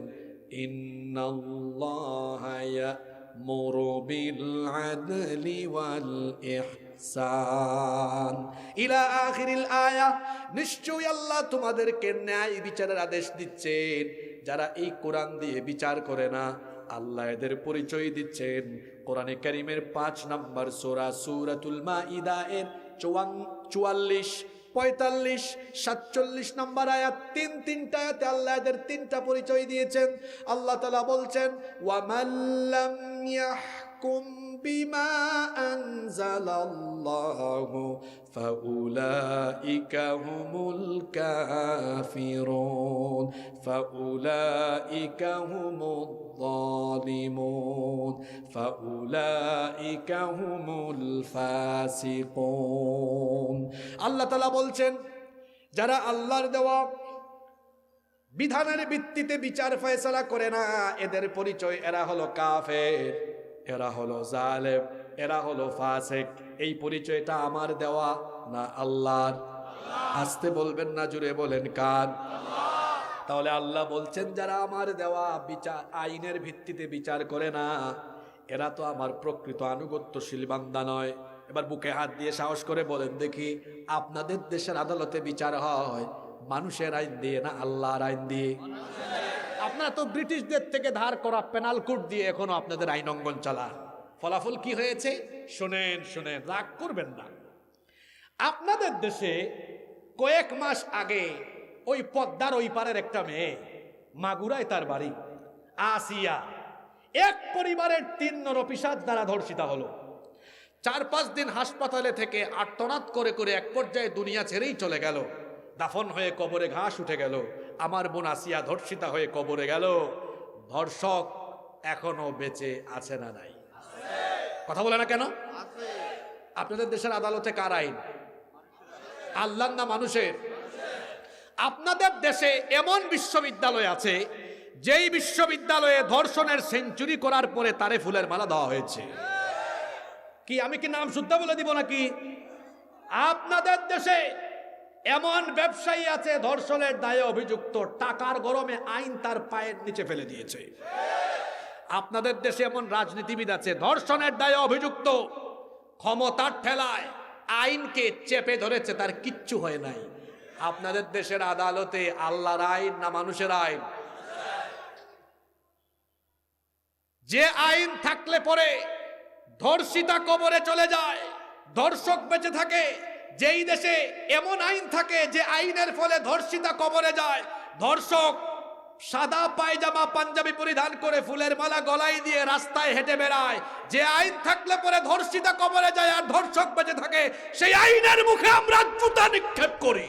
ইন্নাল্লাহা ইয়া'মুরু বিল আদলি ওয়াল ইহসান ইলা আখিরিল আয়াহ। নিশ্চয়ই আল্লাহ তোমাদেরকে ন্যায় বিচারের আদেশ দিচ্ছেন। যারা এই কোরআন দিয়ে বিচার করে না, আল্লাহ এদের পরিচয় দিচ্ছেন কোরআনে কারীমের 5 নম্বর সূরা সূরাতুল মাইদা এর 44, 45, 47 নম্বর আয়াত, তিনটা আয়াতে আল্লাহ এদের 3টা পরিচয় দিয়েছেন। আল্লাহ তাআলা বলছেন, ওয়া মান লাম ইয়াহকুম বিমা আনজালাল্লাহু ফাউলাইকা হুমুল কাফিরুন ফাউলাইকা হুমুল যালিমুন ফাউলাইকা হুমুল ফাসিকুন। আল্লাহ তাআলা বলছেন, যারা আল্লাহর দেওয়া বিধানের ভিত্তিতে বিচার ফয়সালা করে না, এদের পরিচয় এরা হলো কাফের, এরা হলো জালেম, এরা হলো ফাসিক। এই পরিচয়টা আমার দেওয়া না আল্লাহর? আসতে বলবেন না, জুড়ে বলেন কার? তাহলে আল্লাহ বলছেন, যারা আমার দেওয়া বিচার আইনের ভিত্তিতে বিচার করে না, এরা তো আমার প্রকৃত আনুগত্যশীল বান্দা নয়। এবার বুকে হাত দিয়ে সাহস করে বলেন দেখি, আপনাদের দেশের আদালতে বিচার হয় মানুষের আইন দিয়ে না আল্লাহর আইন দিয়ে? আপনারা তো ব্রিটিশদের থেকে ধার করা পেনাল কোড দিয়ে এখনো আপনাদের আইন অঙ্গন চালান। ফলাফল কি হয়েছে শুনেন, রাগ করবেন না। আপনাদের দেশে কয়েক মাস আগে ওই পদ্মার ওই পারের একটা মেয়ে, মাগুরায় তার বাড়ি, আসিয়া, এক পরিবারের 3 নরপিশাচ দ্বারা ধর্ষিতা হলো। 4-5 দিন হাসপাতালে থেকে আর্তনাদ করে করে এক পর্যায়ে দুনিয়া ছেড়েই চলে গেল। দাফন হয়ে কবরে ঘাস উঠে গেল। আমার বোন আসিয়া ধর্ষিতা হয়ে কবরে গেল। ধর্ষক এখনো বেঁচে আছে না নাই? কথা বলে না কেন? আপনাদের দেশের আদালতে কার আইন? আল্লাহর না মানুষের? আপনাদের দেশে এমন বিশ্ববিদ্যালয় আছে যেই বিশ্ববিদ্যালয়ে ধর্ষণের সেঞ্চুরি করার পরে তারে ফুলের মালা দেওয়া হয়েছে। কি আমি কি নাম শুদ্ধ বলে দিব নাকি? আপনাদের দেশে এমন ব্যবসায়ী আছে ধর্ষণের দায়ে অভিযুক্ত, টাকার গরমে আইন তার পায়ের নিচে ফেলে দিয়েছে। আপনাদের দেশে এমন রাজনীতিবিদ আছে ধর্ষণের দায়ে অভিযুক্ত, ক্ষমতার ঠেলায় আইনকে চেপে ধরেছে, তার কিচ্ছু হয় নাই। আপনাদের দেশের আদালতে আল্লাহর আইন না মানুষের আইন? যে আইন থাকলে পরে ধর্ষিতা কবরে চলে যায়, ধর্ষক বেঁচে থাকে, যেই দেশে এমন আইন থাকে যে আইনের ফলে ধর্ষিতা কবরে যায়, ধর্ষক সাদা পায়জামা পাঞ্জাবি পরিধান করে ফুলের মালা গলায় দিয়ে রাস্তায় হেঁটে বেড়ায়, যে আইন থাকলে পরে ধর্ষিতা কবরে যায় আর ধর্ষক বেঁচে থাকে, সেই আইনের মুখে আমরা জুতা নিক্ষেপ করি।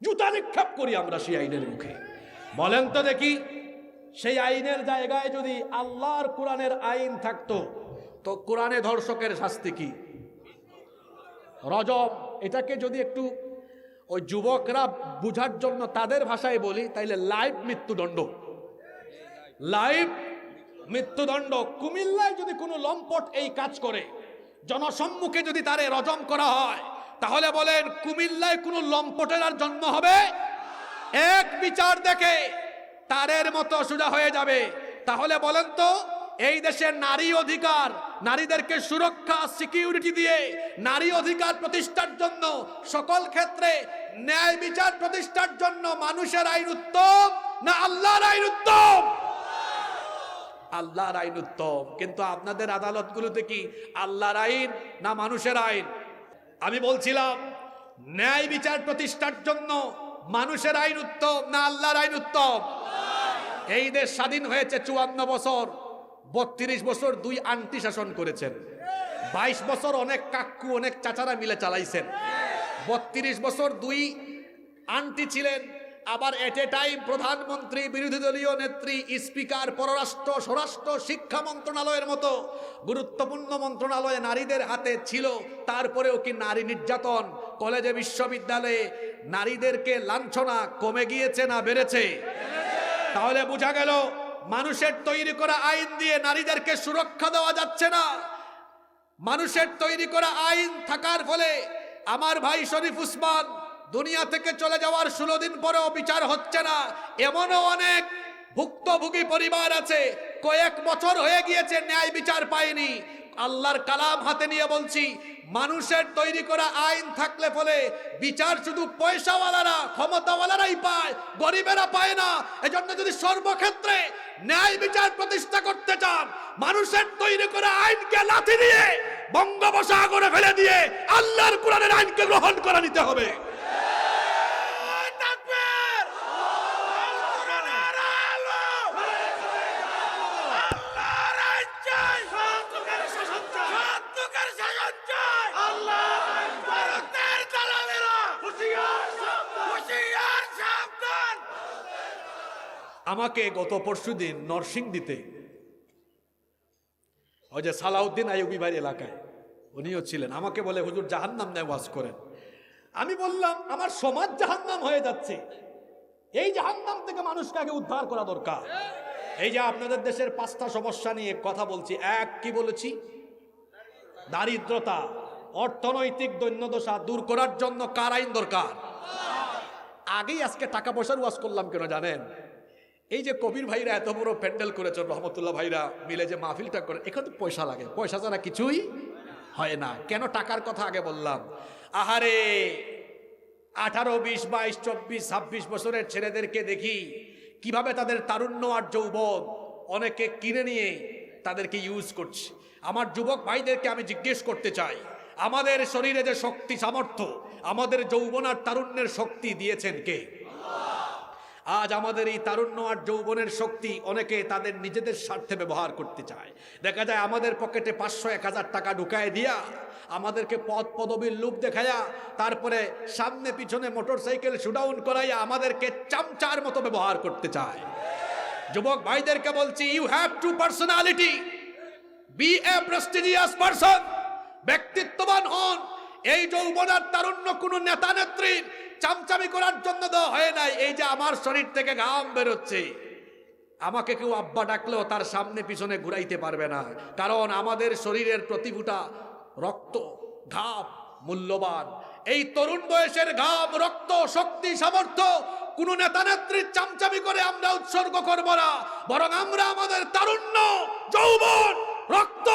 জুতা নিক্ষেপ করি আমরা সেই আইনের মুখে। বলেন তো দেখি, সেই আইনের জায়গায় যদি আল্লাহর কোরআনের আইন থাকতো তো কোরআনে ধর্ষকের শাস্তি কি? রজম। এটাকে যদি একটু ওই যুবকরা বুঝার জন্য তাদের ভাষায় বলি তাইলে লাইভ মৃত্যুদণ্ড। লাইভ মৃত্যুদণ্ড। কুমিল্লায় যদি কোনো লম্পট এই কাজ করে, জনসম্মুখে যদি তারে রজম করা হয়, তাহলে বলেন কুমিল্লায় কোনো লম্পটের আর জন্ম হবে? এক বিচার দেখে তারের মতো সোজা হয়ে যাবে। তাহলে বলেন তো, এই দেশের নারী অধিকার, নারীদেরকে সুরক্ষা সিকিউরিটি দিয়ে নারী অধিকার প্রতিষ্ঠার জন্য, সকল ক্ষেত্রে ন্যায় বিচার প্রতিষ্ঠার জন্য মানুষের আইন উত্তম না আল্লাহর আইন উত্তম? আল্লাহর আইন উত্তম। কিন্তু আপনাদের আদালতগুলোতে কি আল্লাহর আইন না মানুষের আইন? আমি বলছিলাম ন্যায় বিচার প্রতিষ্ঠার জন্য মানুষের আইন উত্তম না আল্লাহর আইন উত্তম? এই দেশ স্বাধীন হয়েছে 54 বছর, 32 বছর দুই আন্টি শাসন করেছেন, 22 বছর অনেক কাকু অনেক চাচারা মিলে চালাইছেন, 32 বছর দুই আন্টি ছিলেন, আবার এট এ টাইম প্রধানমন্ত্রী, বিরোধী দলীয় নেত্রী, স্পিকার, পররাষ্ট্র, স্বরাষ্ট্র, শিক্ষা মন্ত্রণালয়ের মতো গুরুত্বপূর্ণ মন্ত্রণালয়ে নারীদের হাতে ছিল। তারপরেও কি নারী নির্যাতন কলেজে বিশ্ববিদ্যালয়ে নারীদেরকে লাঞ্ছনা কমে গিয়েছে না বেড়েছে? তাহলে বোঝা গেল মানুষের তৈরি করা আইন দিয়ে নারীদেরকে সুরক্ষা দেওয়া যাচ্ছে না। মানুষের তৈরি করা আইন থাকার ফলে আমার ভাই শরীফ উসমান দুনিয়া থেকে চলে যাওয়ার 16 দিন পরেও বিচার হচ্ছে না। এমনও অনেক ভুক্তভোগী পরিবার আছে কয়েক বছর হয়ে গিয়েছে ন্যায় বিচার পায়নি। আল্লাহর কালাম হাতে নিয়ে বলছি, মানুষের তৈরি করা আইন থাকলে ফলে বিচার শুধু পয়সাওয়ালারা, ক্ষমতাওয়ালারাই পায়, গরিবেরা পায় না। এজন্য যদি সর্বক্ষেত্রে ন্যায় বিচার প্রতিষ্ঠা করতে চান, মানুষের তৈরি করা আইনকে লাথি দিয়ে বঙ্গোপসাগরে ফেলে দিয়ে আল্লাহর কোরআনের আইনকে গ্রহণ করে নিতে হবে। আমাকে গত পরশুদিন নরসিংদীতে ওই যে সালাউদ্দিন আইয়ুবী ভাইয়ের এলাকায় উনিও ছিলেন, আমাকে বলে হুজুর জাহান্নাম নিয়ে ওয়াজ করেন। আমি বললাম আমার সমাজ জাহান্নাম হয়ে যাচ্ছে, এই জাহান্নাম থেকে মানুষকে আগে উদ্ধার করা দরকার। এই যে আপনাদের দেশের 5টা সমস্যা নিয়ে কথা বলছি, এক কি বলেছি? দারিদ্রতা, অর্থনৈতিক দৈন্যদশা দূর করার জন্য কার আইন দরকার? আগেই আজকে টাকা পয়সার ওয়াজ করলাম কেন জানেন? এই যে কবির ভাইরা এত বড় প্যান্ডেল করেছেন, রহমতুল্লাহ ভাইরা মিলে যে মাহফিলটা করেন, এখানে তো পয়সা লাগে, পয়সা ছাড়া কিছুই হয় না। কেন টাকার কথা আগে বললাম? আহারে 18, 20, 22, 24, 26 বছরের ছেলেদেরকে দেখি কিভাবে তাদের তারুণ্য আর যৌবন অনেকে কিনে নিয়ে তাদেরকে ইউজ করছে। আমার যুবক ভাইদেরকে আমি জিজ্ঞেস করতে চাই, আমাদের শরীরে যে শক্তি সামর্থ্য, আমাদের যৌবন আর তারুণ্যের শক্তি দিয়েছেন কে? আজ আমাদের এই তারুণ্য আর যৌবনের শক্তি অনেকে তাদের নিজেদের স্বার্থে ব্যবহার করতে চায়। দেখা যায় আমাদের পকেটে 500, 1000 টাকা ঢুকায় দিয়া, আমাদেরকে পদ পদবীর লোভ দেখায়া, তারপরে সামনে পিছনে মোটরসাইকেল শুডাউন করাইয়া আমাদেরকে চামচার মতো ব্যবহার করতে চায়। যুবক ভাইদেরকে বলছি, you have to personality. Be a prestigious person, ব্যক্তিত্ববান হন। এই যৌবন আর তারুণ্য কোনো নেতা নেত্রীর চামচামি করার জন্য দেওয়া হয় নাই। এই যে আমার শরীর থেকে ঘাম বেরোচ্ছে, আমাকে কেউ আব্বা ডাকলেও তার সামনে পিছনে ঘুরাইতে পারবে না, কারণ আমাদের শরীরের প্রতি ফোঁটা রক্ত ঘাম মূল্যবান। এই তরুণ বয়সের ঘাম, রক্ত, শক্তি, সামর্থ্য কোন নেতা নেত্রীর চামচামি করে আমরা উৎসর্গ করব না, বরং আমরা আমাদের তারুণ্য, যৌবন, রক্ত,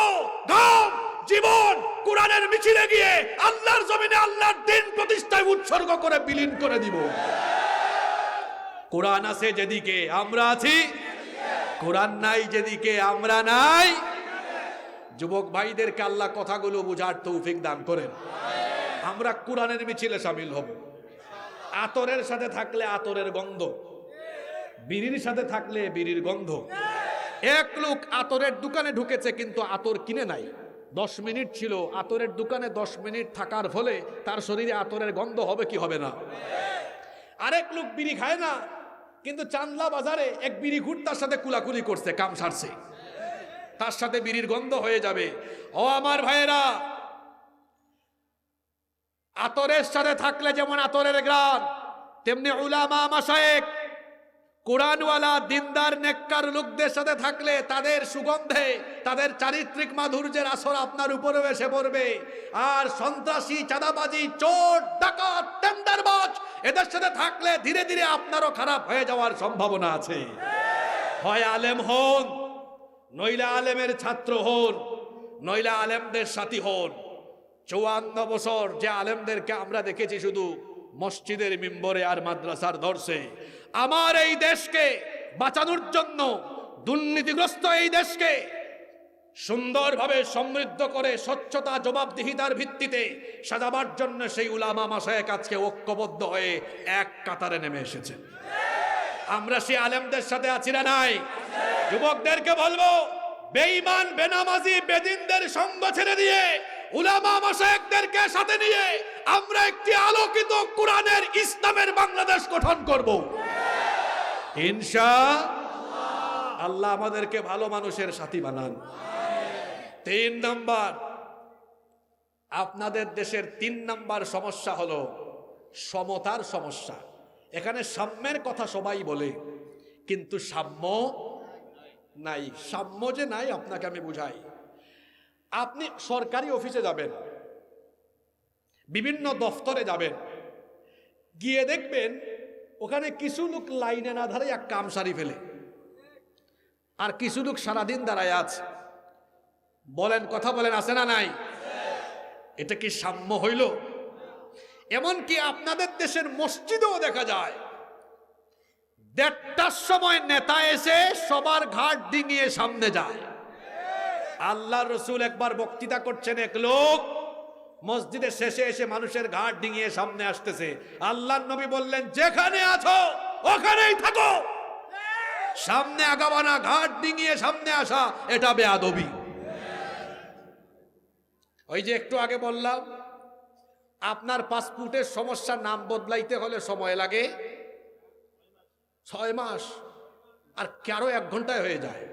ঘাম, জীবন কোরআনের মিছিলে গিয়ে আল্লাহর জমিনে আল্লাহর দ্বীন প্রতিষ্ঠায় উৎসর্গ করে বিলীন করে দিব। কোরআন আছে যেদিকে আমরা আছি, কোরআন নাই যেদিকে আমরা নাই। যুবক ভাইদেরকে আল্লাহ কথাগুলো বুঝার তৌফিক দান করেন। আমরা কোরআনের মিছিলে শামিল হব। আতরের সাথে থাকলে আতরের গন্ধ, বিড়ির সাথে থাকলে বিড়ির গন্ধ। এক লোক আতরের দোকানে ঢুকেছে কিন্তু আতর কিনে নাই, 10 মিনিট ছিল আতরের দোকানে, 10 মিনিট থাকার ফলে তার শরীরে আতরের গন্ধ হবে কি হবে না? আরেক লোক বিড়ি খায় না কিন্তু চান্দলা বাজারে এক বিড়ি ঘুর তার সাথে কুলাকুলি করছে, কাম সারছে, তার সাথে বিড়ির গন্ধ হয়ে যাবে। ও আমার ভাইয়েরা, আতরের সাথে থাকলে যেমন আতরের গ্রান, তেমনি উলামা মাশায়েখ কোরআনওয়ালা দিনদার নেককার লোকদের সাথে থাকলে তাদের সুগন্ধে, তাদের চারিত্রিক মাধুর্যের আসর আপনার উপরে এসে পড়বে। আর সন্ত্রাসী, চাঁদাবাজি, চোর, ডাকাত, টেন্ডারবাজ এদের সাথে থাকলে ধীরে ধীরে আপনারও খারাপ হয়ে যাওয়ার সম্ভাবনা আছে। হয় আলেম হন, নইলে আলেমের ছাত্র হন, নইলে আলেমদের সাথী হন। 54 বছর যে আলেমদেরকে আমরা দেখেছি শুধু মসজিদের মিম্বরে আর মাদ্রাসার দর্শে, আমার এই দেশকে বাঁচানোর জন্য, দুর্নীতিগ্রস্ত এই দেশকে সুন্দরভাবে সমৃদ্ধ করে স্বচ্ছতা, জবাবদিহিতার ভিত্তিতে সাজাবার জন্য সেই উলামা মাশায়েখ আজকে ঐক্যবদ্ধ হয়ে এক কাতারে নেমে এসেছে। আমরা সেই আলেমদের সাথে আছি না নাই? যুবকদেরকে বলবো, বেঈমান, বেনামাজি, বেদিনদের সঙ্গ ছেড়ে দিয়ে উলামা মাশায়েখদেরকে সাথে নিয়ে আমরা একটি আলোকিত কোরআনের, ইসলামের বাংলাদেশ গঠন করব ইনশাআল্লাহ। আল্লাহ আমাদেরকে ভালো মানুষের সাথী বানান। 3 নাম্বার, আপনাদের দেশের 3 নাম্বার সমস্যা হলো সমতার সমস্যা। এখানে সাম্যের কথা সবাই বলে কিন্তু সাম্য নাই। সাম্য যে নাই আপনাকে আমি বুঝাই। আপনি সরকারি অফিসে যাবেন, বিভিন্ন দফতরে যাবেন, গিয়ে দেখবেন ওখানে কিছু লোক লাইনে না ধারে এক কাম সারি ফেলে, আর কিছু লোক সারাদিন দাঁড়ায় আছে। বলেন, কথা বলেন, আছে না নাই? এটা কি সাম্য হইল? এমনকি আপনাদের দেশের মসজিদেও দেখা যায় 1:30টার সময় নেতা এসে সবার ঘাট ডিঙিয়ে সামনে যায়। আল্লাহর রাসূল একবার বক্তৃতা করছেন, এক লোক মসজিদের শেষে এসে মানুষের ঘাট ডিঙিয়ে সামনে আসতেছে। আল্লাহর নবী বললেন, যেখানে আছো ওখানেই থাকো, সামনে আগাবা না। ঘাট ডিঙিয়ে সামনে আসা এটা বেয়াদবি। ওই যে একটু আগে বললাম, আপনার পাসপোর্টের সমস্যা, নাম বদলাইতে হলে সময় লাগে 6 মাস, আর কারো 1 ঘন্টায় হয়ে যায়।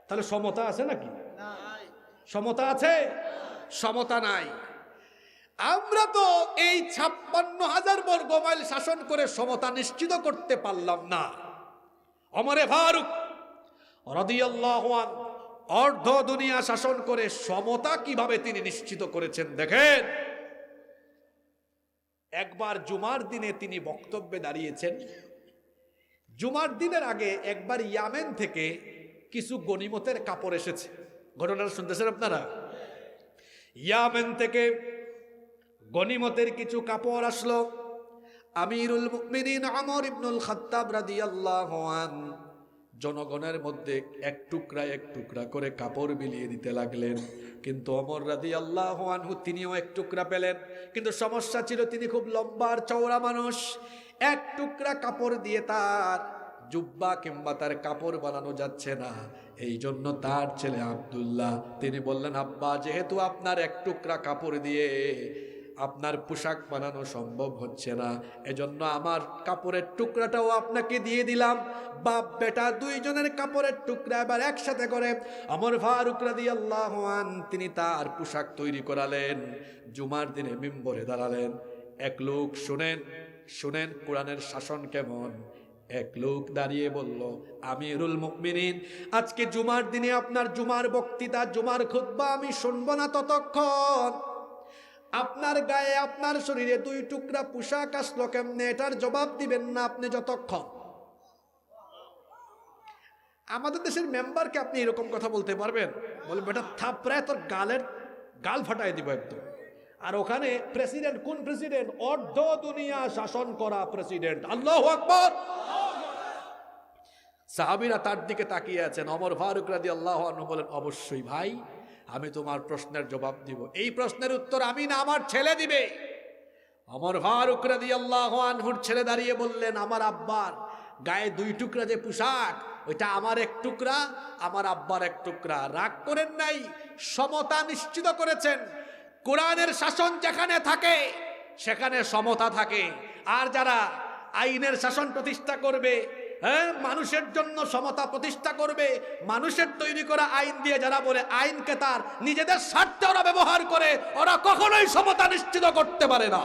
তাহলে সমতা আছে নাকি? সমতা আছে? সমতা নাই। আমরা তো এই 56,000 বর্গ মাইল শাসন করে সমতা নিশ্চিত করতে পারলাম না। ওমরে ফারুক রাদিয়াল্লাহু আনহু অর্ধ দুনিয়া শাসন করে সমতা কিভাবে তিনি নিশ্চিত করেছেন দেখেন। একবার জুমার দিনে তিনি বক্তব্যে দাঁড়িয়েছেন। জুমার দিনের আগে একবার ইয়ামেন থেকে কিছু গনিমতের কাপড় এসেছে। ঘটনাটা শুনতেছেন আপনারা? ইয়ামেন থেকে গনিমতের কিছু কাপড় আসলো। আমিরুল মুমিনিন ওমর ইবনুল খাত্তাব রাদিয়াল্লাহু আনহু জনগণের মধ্যে এক টুকরা করে কাপড় বিলিয়ে দিতে লাগলেন। কিন্তু ওমর রাদিয়াল্লাহু আনহু তিনিও এক টুকরা পেলেন, কিন্তু সমস্যা ছিল তিনি খুব লম্বা আর চওড়া মানুষ। এক টুকরা কাপড় দিয়ে তার জুব্বা কিংবা তার কাপড় বানানো যাচ্ছে না। এই জন্য তার ছেলে আব্দুল্লাহ তিনি বললেন, আব্বা, যেহেতু আপনার এক টুকরা কাপড় দিয়ে আপনার পোশাক বানানো সম্ভব হচ্ছে না, এজন্য আমার কাপড়ের টুকরাটাও আপনাকে দিয়ে দিলাম। বাপ বেটা দুইজনের কাপড়ের টুকরা এবার একসাথে করে ওমর ফারুক রাদিয়াল্লাহু আনহু তিনি তার পোশাক তৈরি করালেন। জুমার দিনে মিম্বরে দাঁড়ালেন। এক লোক শুনেন শুনেন কোরআনের শাসন কেমন। এক লোক দাঁড়িয়ে বলল, আমিরুল মুমিনিন, আজকে জুমার দিনে আপনার জুমার বক্তৃতা, জুমার খুতবা আমি শুনবো না ততক্ষণ। আপনার গায়ে আপনার শরীরে দুই টুকরা পোশাক আসলো কেমনে, এটার জবাব দিবেন না আপনি যতক্ষণ। আমাদের দেশের মেম্বারকে আপনি এরকম কথা বলতে পারবেন? বলবেন বেটা থাপড়ায় তোর গাল ফাটাই দিব একদম। আর ওখানে প্রেসিডেন্ট, কোন প্রেসিডেন্ট? অর্ধ দুনিয়া শাসন করা প্রেসিডেন্ট। আল্লাহু আকবার। সাহাবীরা তার দিকে তাকিয়ে আছেন। ওমর ফারুক রাদিয়াল্লাহু আনহু বলেন, অবশ্যই ভাই, আমি তোমার প্রশ্নের জবাব দিব। এই প্রশ্নের উত্তর আমি না, আমার ছেলে দিবে। ওমর ফারুক রাদিয়াল্লাহু আনহুর ছেলে দাঁড়িয়ে বললেন, আমার আব্বার গায়ে দুই টুকরা যে পোশাক, ওইটা আমার এক টুকরা, আমার আব্বার এক টুকরা। রাগ করেন নাই, সমতা নিশ্চিত করেছেন। কোরআনের শাসন যেখানে থাকে সেখানে সমতা থাকে। আর যারা আইনের শাসন প্রতিষ্ঠা করবে, হ্যাঁ, মানুষের জন্য সমতা প্রতিষ্ঠা করবে, মানুষের তৈরি করা আইন দিয়ে যারা বলে আইনকে তার নিজেদের স্বার্থে ওরা ব্যবহার করে, ওরা কখনোই সমতা নিশ্চিত করতে পারে না।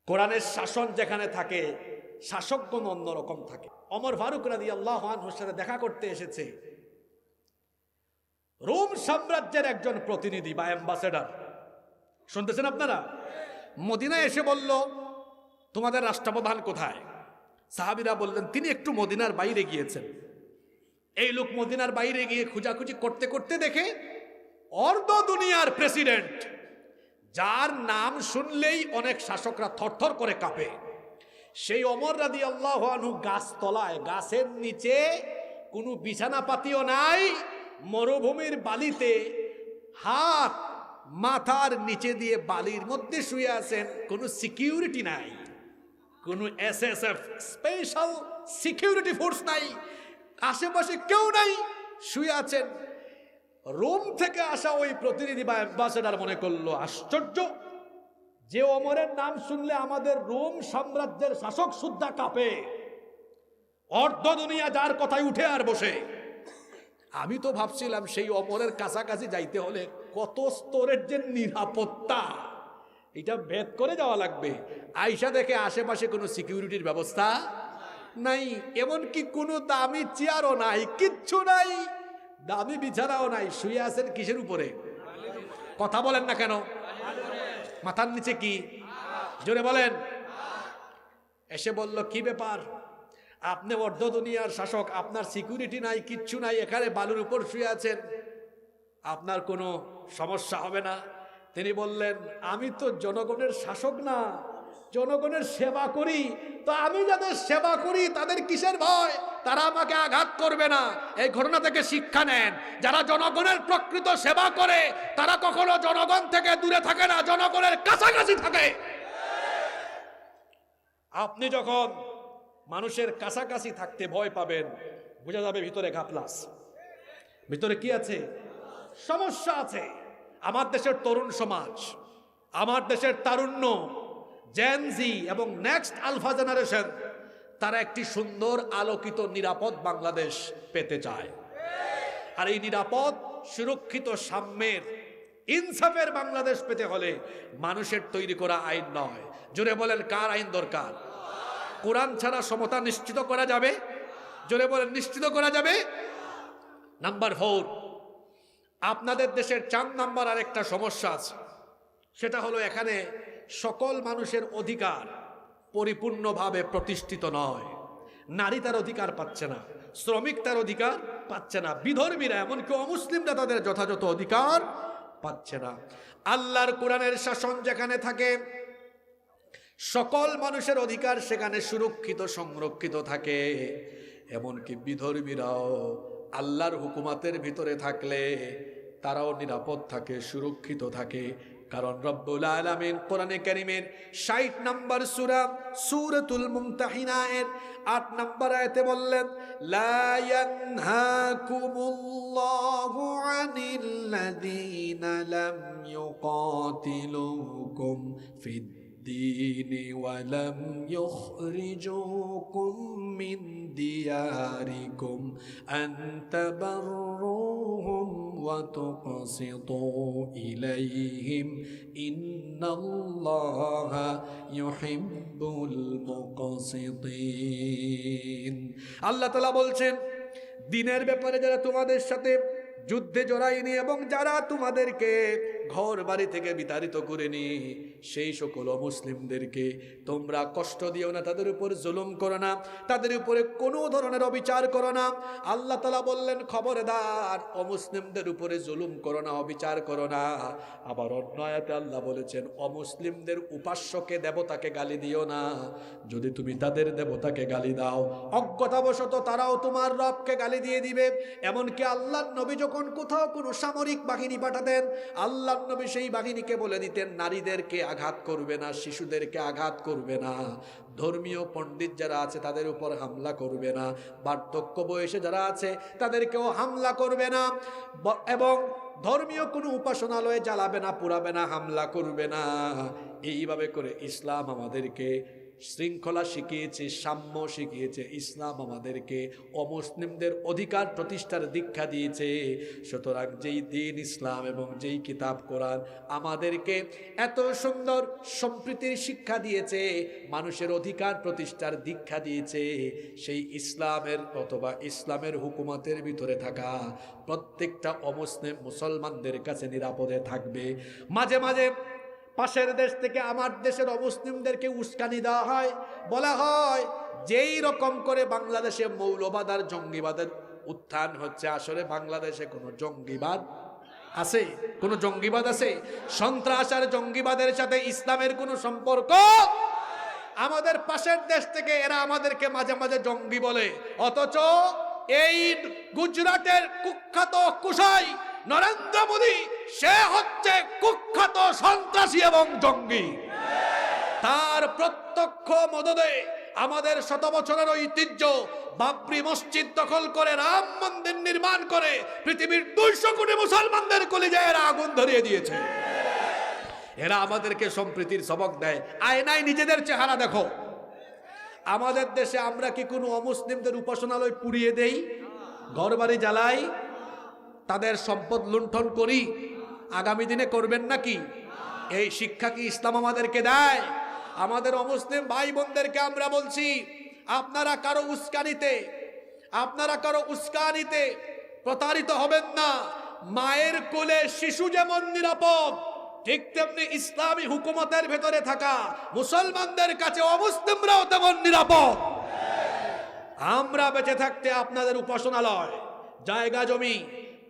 কোরআনের শাসন যেখানে থাকে শাসকগণ অন্যরকম থাকে। ওমর ফারুক রাদিয়াল্লাহু আনহুর সাথে দেখা করতে এসেছে রোম সাম্রাজ্যের একজন প্রতিনিধি বা অ্যাম্বাসেডর। শুনতেছেন আপনারা? মদিনায় এসে বলল, তোমাদের রাষ্ট্রপ্রধান কোথায়? সাহাবীরা বললেন, তিনি একটু মদিনার বাইরে গিয়েছেন। এই লোক মদিনার বাইরে গিয়ে খোঁজাখুঁজি করতে করতে দেখে অর্ধ দুনিয়ার প্রেসিডেন্ট, যার নাম শুনলেই অনেক শাসকরা থরথর করে কাঁপে, সেই ওমর রাদিয়াল্লাহু আনহু গাছতলায়, গাছের নিচে কোনো বিছানাপাতিও নাই, মরুভূমির বালিতে হাত মাথার নিচে দিয়ে বালির মধ্যে শুয়ে আছেন। কোনো সিকিউরিটি নাই, কোনো এসএসএফ স্পেশাল সিকিউরিটি ফোর্স নাই, আশেপাশে কেউ নাই, শুয়ে আছেন। রোম থেকে আসা ওই প্রতিনিধি বা অ্যাম্বাসেডর মনে করলো, আশ্চর্য, যে ওমরের নাম শুনলে আমাদের রোম সাম্রাজ্যের শাসক সুদ্ধা কাঁপে, অর্ধ দুনিয়া যার কথায় উঠে আর বসে। আমি তো ভাবছিলাম সেই ওমরের কাছাকাছি যাইতে হলে কত স্তরের যে নিরাপত্তা, এটা ভেদ করে যাওয়া লাগবে। আয়সা দেখে আশেপাশে কোনো সিকিউরিটির ব্যবস্থা নাই, এমনকি কোনো দামি চেয়ারও নাই, কিচ্ছু নাই, দামি বিছানাও নাই। শুয়ে আছেন কিসের উপরে? কথা বলেন না কেন? মাথার নিচে কি? জোরে বলেন। এসে বলল, কি ব্যাপার, আপনি অর্ধ দুনিয়ার শাসক, আপনার সিকিউরিটি নাই, কিচ্ছু নাই, এখানে বালুর উপর শুয়ে আছেন, আপনার কোনো সমস্যা হবে না? তিনি বললেন, আমি তো জনগণের শাসক না, জনগণের সেবা করি, তো আমি যাদের সেবা করি তাদের কিসের ভয়? তারা আমাকে আঘাত করবে না। এই ঘটনা থেকে শিক্ষা নেন, যারা জনগণের প্রকৃত সেবা করে তারা কখনো জনগণ থেকে দূরে থাকে না, জনগণের কাছাকাছি থাকে। আপনি যখন মানুষের কাছাকাছি থাকতে ভয় পাবেন, বোঝা যাবে ভিতরে ঘাপলাস, ভিতরে কি আছে? সমস্যা আছে। আমার দেশের তরুণ সমাজ, আমার দেশের তারুণ্য, জেন জি এবং নেক্সট আলফা জেনারেশন, তারা একটি সুন্দর আলোকিত নিরাপদ বাংলাদেশ পেতে চায়। আর এই নিরাপদ, সুরক্ষিত, সাম্যের, ইনসাফের বাংলাদেশ পেতে হলে মানুষের তৈরি করা আইন নয়। জোরে বলেন, কার আইন দরকার? কোরআন ছাড়া সমতা নিশ্চিত করা যাবে? জোরে বলেন, নিশ্চিত করা যাবে? নাম্বার 4, আপনাদের দেশের 4 নাম্বার আরেকটা সমস্যা আছে, সেটা হলো এখানে সকল মানুষের অধিকার পরিপূর্ণভাবে প্রতিষ্ঠিত নয়। নারী তার অধিকার পাচ্ছে না, শ্রমিক তার অধিকার পাচ্ছে না, বিধর্মীরা এমনকি অমুসলিমরা তাদের যথাযথ অধিকার পাচ্ছে না। আল্লাহর কোরআনের শাসন যেখানে থাকে সকল মানুষের অধিকার সেখানে সুরক্ষিত, সংরক্ষিত থাকে। এমনকি বিধর্মীরাও আল্লাহর হুকুমাতের ভিতরে থাকলে তারাও নিরাপদ থাকে, সুরক্ষিত থাকে। কারণ রব্বুল আলামিন কোরআনে কারীমের 60 নম্বর সূরা সূরাতুল মুমতাহিনা এর 8 নম্বর আয়াতে বললেন, লা ইয়ানহাকুমুল্লাহু আনিল্লাযীনা লাম ইউকাতিলুকুম ফিদ্দীন ওয়া লাম ইউখরিজুকুম মিন দিয়ারিকুম আন তাবাররুহুম ওয়া তুকসিতু ইলাইহিম ইন্নাল্লাহা ইউহিব্বুল মুকসিতিন। আল্লাহ তাআলা বলছেন, দিনের ব্যাপারে যারা তোমাদের সাথে যুদ্ধে জড়ায়নি এবং যারা তোমাদেরকে ঘর বাড়ি থেকে বিতাড়িত করেনি, সেই সকল অমুসলিমদেরকে তোমরা কষ্ট দিও না, তাদের উপর জুলুম করো না, তাদের উপরে কোনো ধরনের অবিচার করো না। আল্লাহ তাআলা বললেন, খবরদার অমুসলিমদের উপরে জুলুম করো না, অবিচার করো না। আবার অন্য আয়াতে আল্লাহ বলেছেন, অমুসলিমদের উপাস্যকে দেবতাকে গালি দিও না। যদি তুমি তাদের দেবতাকে গালি দাও, অজ্ঞতাবশত তারাও তোমার রবকে গালি দিয়ে দিবে। এমনকি আল্লাহর নবী যখন কোথাও কোনো সামরিক বাহিনী পাঠাতেন, আল্লাহর নবী সেই বাহিনীকে বলে দিতেন, নারীদেরকে আঘাত করবে না, শিশুদেরকে আঘাত করবে না, ধর্মীয় পণ্ডিত যারা আছে তাদের উপর হামলা করবে না, বার্ধক্য বয়সে যারা আছে তাদেরকেও হামলা করবে না, এবং ধর্মীয় কোনো উপাসনালয়ে জ্বালাবে না, পুরাবে না, হামলা করবে না। এইভাবে করে ইসলাম আমাদেরকে শৃঙ্খলা শিখিয়েছে, সাম্য শিখিয়েছে। ইসলাম আমাদেরকে অমুসলিমদের অধিকার প্রতিষ্ঠার দীক্ষা দিয়েছে। সুতরাং যেই দিন ইসলাম এবং যেই কিতাব কোরআন আমাদেরকে এত সুন্দর সম্প্রীতির শিক্ষা দিয়েছে, মানুষের অধিকার প্রতিষ্ঠার দীক্ষা দিয়েছে, সেই ইসলামের অথবা ইসলামের হুকুমতের ভিতরে থাকা প্রত্যেকটা অমুসলিম মুসলমানদের কাছে নিরাপদে থাকবে। মাঝে মাঝে পাশের দেশ থেকে আমার দেশের অমুসলিমদেরকে উস্কানি দেওয়া হয়, বলা হয় যেই রকম করে বাংলাদেশে মৌলবাদ আর জঙ্গিবাদের উত্থান হচ্ছে, আসলে বাংলাদেশে কোনো জঙ্গিবাদ আছে? কোনো জঙ্গিবাদ আছে? সন্ত্রাস আর জঙ্গিবাদের সাথে ইসলামের কোনো সম্পর্ক? আমাদের পাশের দেশ থেকে এরা আমাদেরকে মাঝে মাঝে জঙ্গি বলে, অথচ এই গুজরাটের কুখ্যাত কুশাই নরেন্দ্র মোদী, সে হচ্ছে কুখ্যাত সন্ত্রাসী এবং জঙ্গি। তার প্রত্যক্ষ মদদে আমাদের শত বছরের ঐতিহ্য বাবরি মসজিদ দখল করে রাম মন্দির নির্মাণ করে পৃথিবীর 200 কোটি মুসলমানদের কলিজায় এরা আগুন ধরিয়ে দিয়েছে। এরা আমাদেরকে সম্প্রীতির সবক দেয়। আয়নায় নিজেদের চেহারা দেখো। আমাদের দেশে আমরা কি কোনো অমুসলিমদের উপাসনালয় পুড়িয়ে দেই, ঘরবাড়ি জ্বালাই, তাদের সম্পদ লুণ্ঠন করি? আগামী দিনে করবেন নাকি? এই শিক্ষা কি ইসলাম আমাদেরকে দেয়? আমাদের অমুসলিম ভাই বোনদেরকে আমরা বলছি, আপনারা কারো উস্কানিতে প্রতারিত হবেন না। মায়ের কোলে শিশু যেমন নিরাপদ, ঠিক তেমনি ইসলামী হুকুমতের ভেতরে থাকা মুসলমানদের কাছে অমুসলিমরাও তেমন নিরাপদ। আমরা বেঁচে থাকতে আপনাদের উপাসনালয়, জায়গা জমি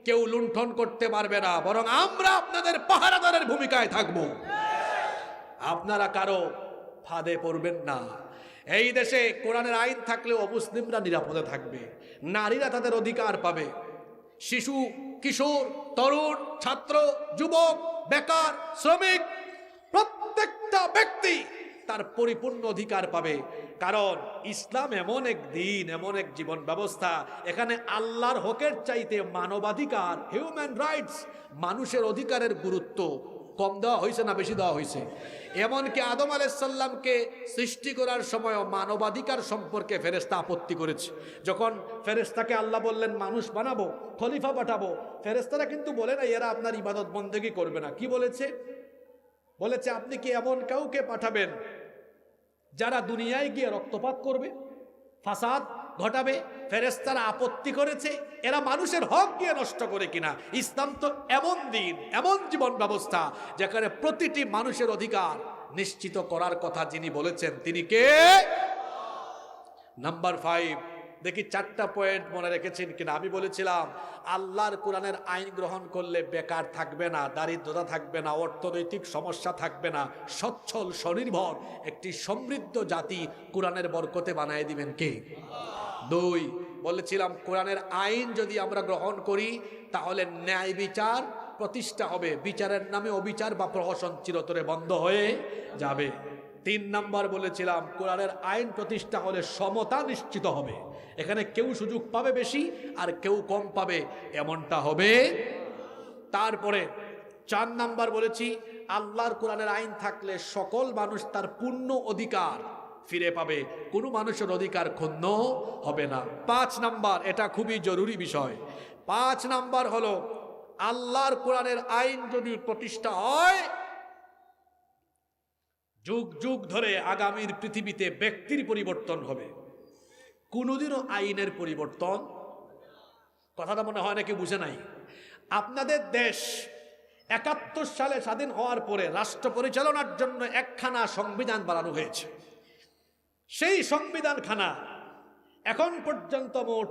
কেউ লুণ্ঠন করতে পারবে না, বরং আমরা আপনাদের পাহারাদারের ভূমিকায় থাকব। আপনারা কারো ফাঁদে পড়বেন না। এই দেশে কোরআনের আইন থাকলে অমুসলিমরা নিরাপদে থাকবে, নারীরা তাদের অধিকার পাবে, শিশু, কিশোর, তরুণ, ছাত্র, যুবক, বেকার, শ্রমিক, প্রত্যেকটা ব্যক্তি তার পরিপূর্ণ অধিকার পাবে। কারণ ইসলাম এমন এক দিন, এমন এক জীবন ব্যবস্থা, এখানে আল্লাহর হকের চাইতে মানবাধিকার, হিউম্যান রাইটস, মানুষের অধিকারের গুরুত্ব কম দেওয়া হয়েছে না বেশি দেওয়া হয়েছে? এমনকি আদম আলাইহিস সালামকে সৃষ্টি করার সময় মানবাধিকার সম্পর্কে ফেরেশতা আপত্তি করেছে। যখন ফেরেশতাকে আল্লাহ বললেন মানুষ বানাবো, খলিফা পাঠাবো, ফেরেশতারা কিন্তু বলে না এরা আপনার ইবাদত বন্দেগী করবে না। কি বলেছে? বলেছে আপনি কি এমন কাউকে পাঠাবেন যারা দুনিয়ায় গিয়ে রক্তপাত করবে, ফাসাদ ঘটাবে? ফেরেশতারা আপত্তি করেছে এরা মানুষের হক গিয়ে নষ্ট করে কিনা। ইসলাম তো এমন দিন, এমন জীবন ব্যবস্থা যেখানে প্রতিটি মানুষের অধিকার নিশ্চিত করার কথা যিনি বলেছেন তিনি কে? নাম্বার 5, দেখি 4টা পয়েন্ট মনে রেখেছেন কিনা। আমি বলেছিলাম আল্লাহর কোরআনের আইন গ্রহণ করলে বেকার থাকবে না, দারিদ্রতা থাকবে না, অর্থনৈতিক সমস্যা থাকবে না, সচ্ছল স্বনির্ভর একটি সমৃদ্ধ জাতি কোরআনের বরকতে বানায় দিবেন কে? 2, বলেছিলাম কোরআনের আইন যদি আমরা গ্রহণ করি তাহলে ন্যায় বিচার প্রতিষ্ঠা হবে, বিচারের নামে অবিচার বা প্রহসন চিরতরে বন্ধ হয়ে যাবে। 3 নাম্বার বলেছিলাম, কোরআনের আইন প্রতিষ্ঠা হলে সমতা নিশ্চিত হবে। এখানে কেউ সুযোগ পাবে বেশি আর কেউ কম পাবে এমনটা হবে। তারপরে 4 নাম্বার বলেছি, আল্লাহর কোরআনের আইন থাকলে সকল মানুষ তার পূর্ণ অধিকার ফিরে পাবে, কোনো মানুষের অধিকার ক্ষুণ্ণ হবে না। 5 নাম্বার, এটা খুবই জরুরি বিষয়। 5 নাম্বার হলো, আল্লাহর কোরআনের আইন যদি প্রতিষ্ঠা হয়, যুগ যুগ ধরে আগামীর পৃথিবীতে ব্যক্তির পরিবর্তন হবে, কোনোদিনও আইনের পরিবর্তন। কথাটা মনে হয় নাকি বুঝে নাই? আপনাদের দেশ 71 সালে স্বাধীন হওয়ার পরে রাষ্ট্র পরিচালনার জন্য একখানা সংবিধান বানানো হয়েছে। সেই সংবিধানখানা এখন পর্যন্ত মোট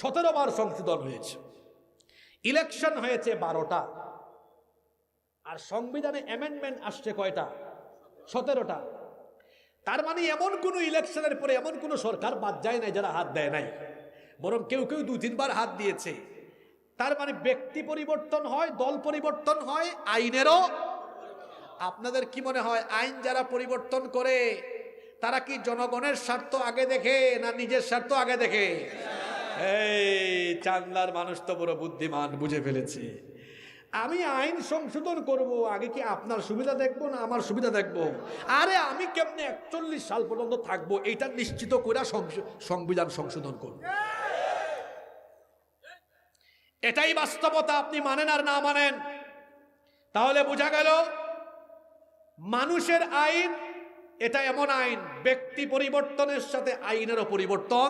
17 বার সংশোধন হয়েছে। ইলেকশন হয়েছে 12টা, আর সংবিধানে অ্যামেন্ডমেন্ট আসছে কয়টা? 17টা। তার মানে এমন কোন ইলেকশনের পরে এমন কোন সরকার বাদ যায় নাই যারা হাত দেয় নাই, বরং কেউ কেউ 2-3 বার হাত দিয়েছে। তার মানে ব্যক্তি পরিবর্তন হয়, দল পরিবর্তন হয়, আইনেরও। আপনাদের কি মনে হয়, আইন যারা পরিবর্তন করে তারা কি জনগণের স্বার্থ আগে দেখে না নিজের স্বার্থ আগে দেখে? এই চান্দার মানুষ তো বড় বুদ্ধিমান, বুঝে ফেলেছে। আমি আইন সংশোধন করব, আগে কি আপনার সুবিধা দেখবো না আমার সুবিধা দেখবো? আরে আমি কেমনে 41 সাল পর্যন্ত থাকবো এইটা নিশ্চিত করে সংবিধান সংশোধন করব। এটাই বাস্তবতা। আপনি মানেন আর না মানেন, তাহলে বোঝা গেল মানুষের আইন এটা এমন আইন, ব্যক্তি পরিবর্তনের সাথে আইনেরও পরিবর্তন।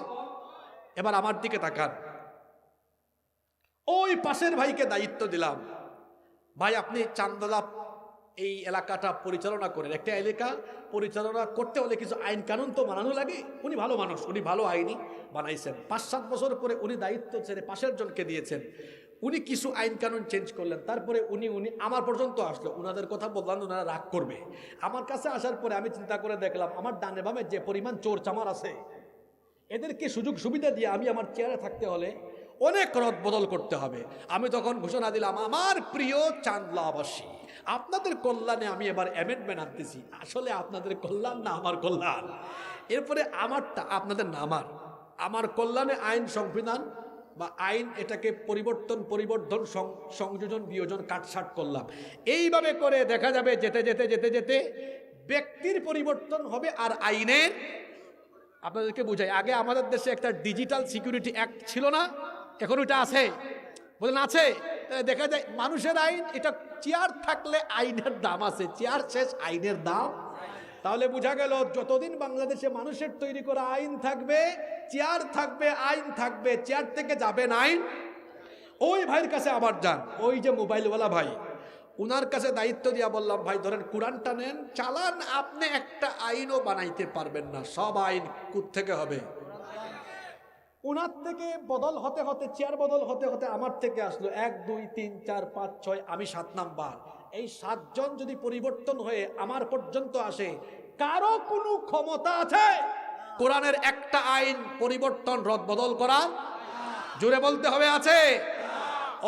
এবার আমার দিকে তাকান, ওই পাশের ভাইকে দায়িত্ব দিলাম, ভাই আপনি চান্দলা এই এলাকাটা পরিচালনা করেন। একটা এলাকা পরিচালনা করতে হলে কিছু আইন কানুন তো মানানো লাগে। উনি ভালো মানুষ, উনি ভালো আইনই বানাইছেন। 5-7 বছর পরে উনি দায়িত্ব ছেড়ে পাশের জনকে দিয়েছেন। উনি কিছু আইন কানুন চেঞ্জ করলেন, তারপরে উনি আমার পর্যন্ত আসলো। উনাদের কথা বললাম, ওনারা রাগ করবে। আমার কাছে আসার পরে আমি চিন্তা করে দেখলাম, আমার ডানে বামে যে পরিমাণ চোর চামার আছে, এদেরকে সুযোগ সুবিধা দিয়ে আমি আমার চেয়ারে থাকতে হলে অনেক রদ বদল করতে হবে। আমি তখন ঘোষণা দিলাম, আমার প্রিয় চান্দলাবাসী, আপনাদের কল্যাণে আমি এবার অ্যামেন্ডমেন্ট আনতেছি। আসলে আপনাদের কল্যাণ না আমার কল্যাণ। এরপরে আমারটা, আপনাদের না আমার কল্যাণে আইন সংবিধান বা আইন এটাকে পরিবর্তন সংযোজন বিয়োজন কাটছাট করলাম। এইভাবে করে দেখা যাবে যেতে যেতে যেতে যেতে ব্যক্তির পরিবর্তন হবে আর আইনের। আপনাদেরকে বুঝাই, আগে আমাদের দেশে একটা ডিজিটাল সিকিউরিটি অ্যাক্ট ছিল না? এখন ওইটা আছে? বলেন আছে? দেখা যায় মানুষের আইন, এটা চেয়ার থাকলে আইনের দাম আছে, চেয়ার শেষ আইনের দাম। তাহলে বোঝা গেল যতদিন বাংলাদেশে মানুষের তৈরি করা আইন থাকবে, চেয়ার থাকবে, আইন থাকবে, চেয়ার থেকে যাবেন আইন। ওই ভাইয়ের কাছে আবার যান, ওই যে মোবাইলওয়ালা ভাই, উনার কাছে দায়িত্ব দিয়া বললাম, ভাই ধরেন কোরআনটা নেন, চালান। আপনি একটা আইনও বানাইতে পারবেন না, সব আইন কোত্থেকে হবে? উনার থেকে বদল হতে হতে, চেয়ার বদল হতে হতে আমার থেকে আসলো 1 2 3 4 5 6, আমি 7 নাম্বার। এই 7 জন যদি পরিবর্তন হয়ে আমার পর্যন্ত আসে, কারো কোনো ক্ষমতা আছে কোরআনের একটা আইন পরিবর্তন রদ বদল করা? জোরে বলতে হবে, আছে?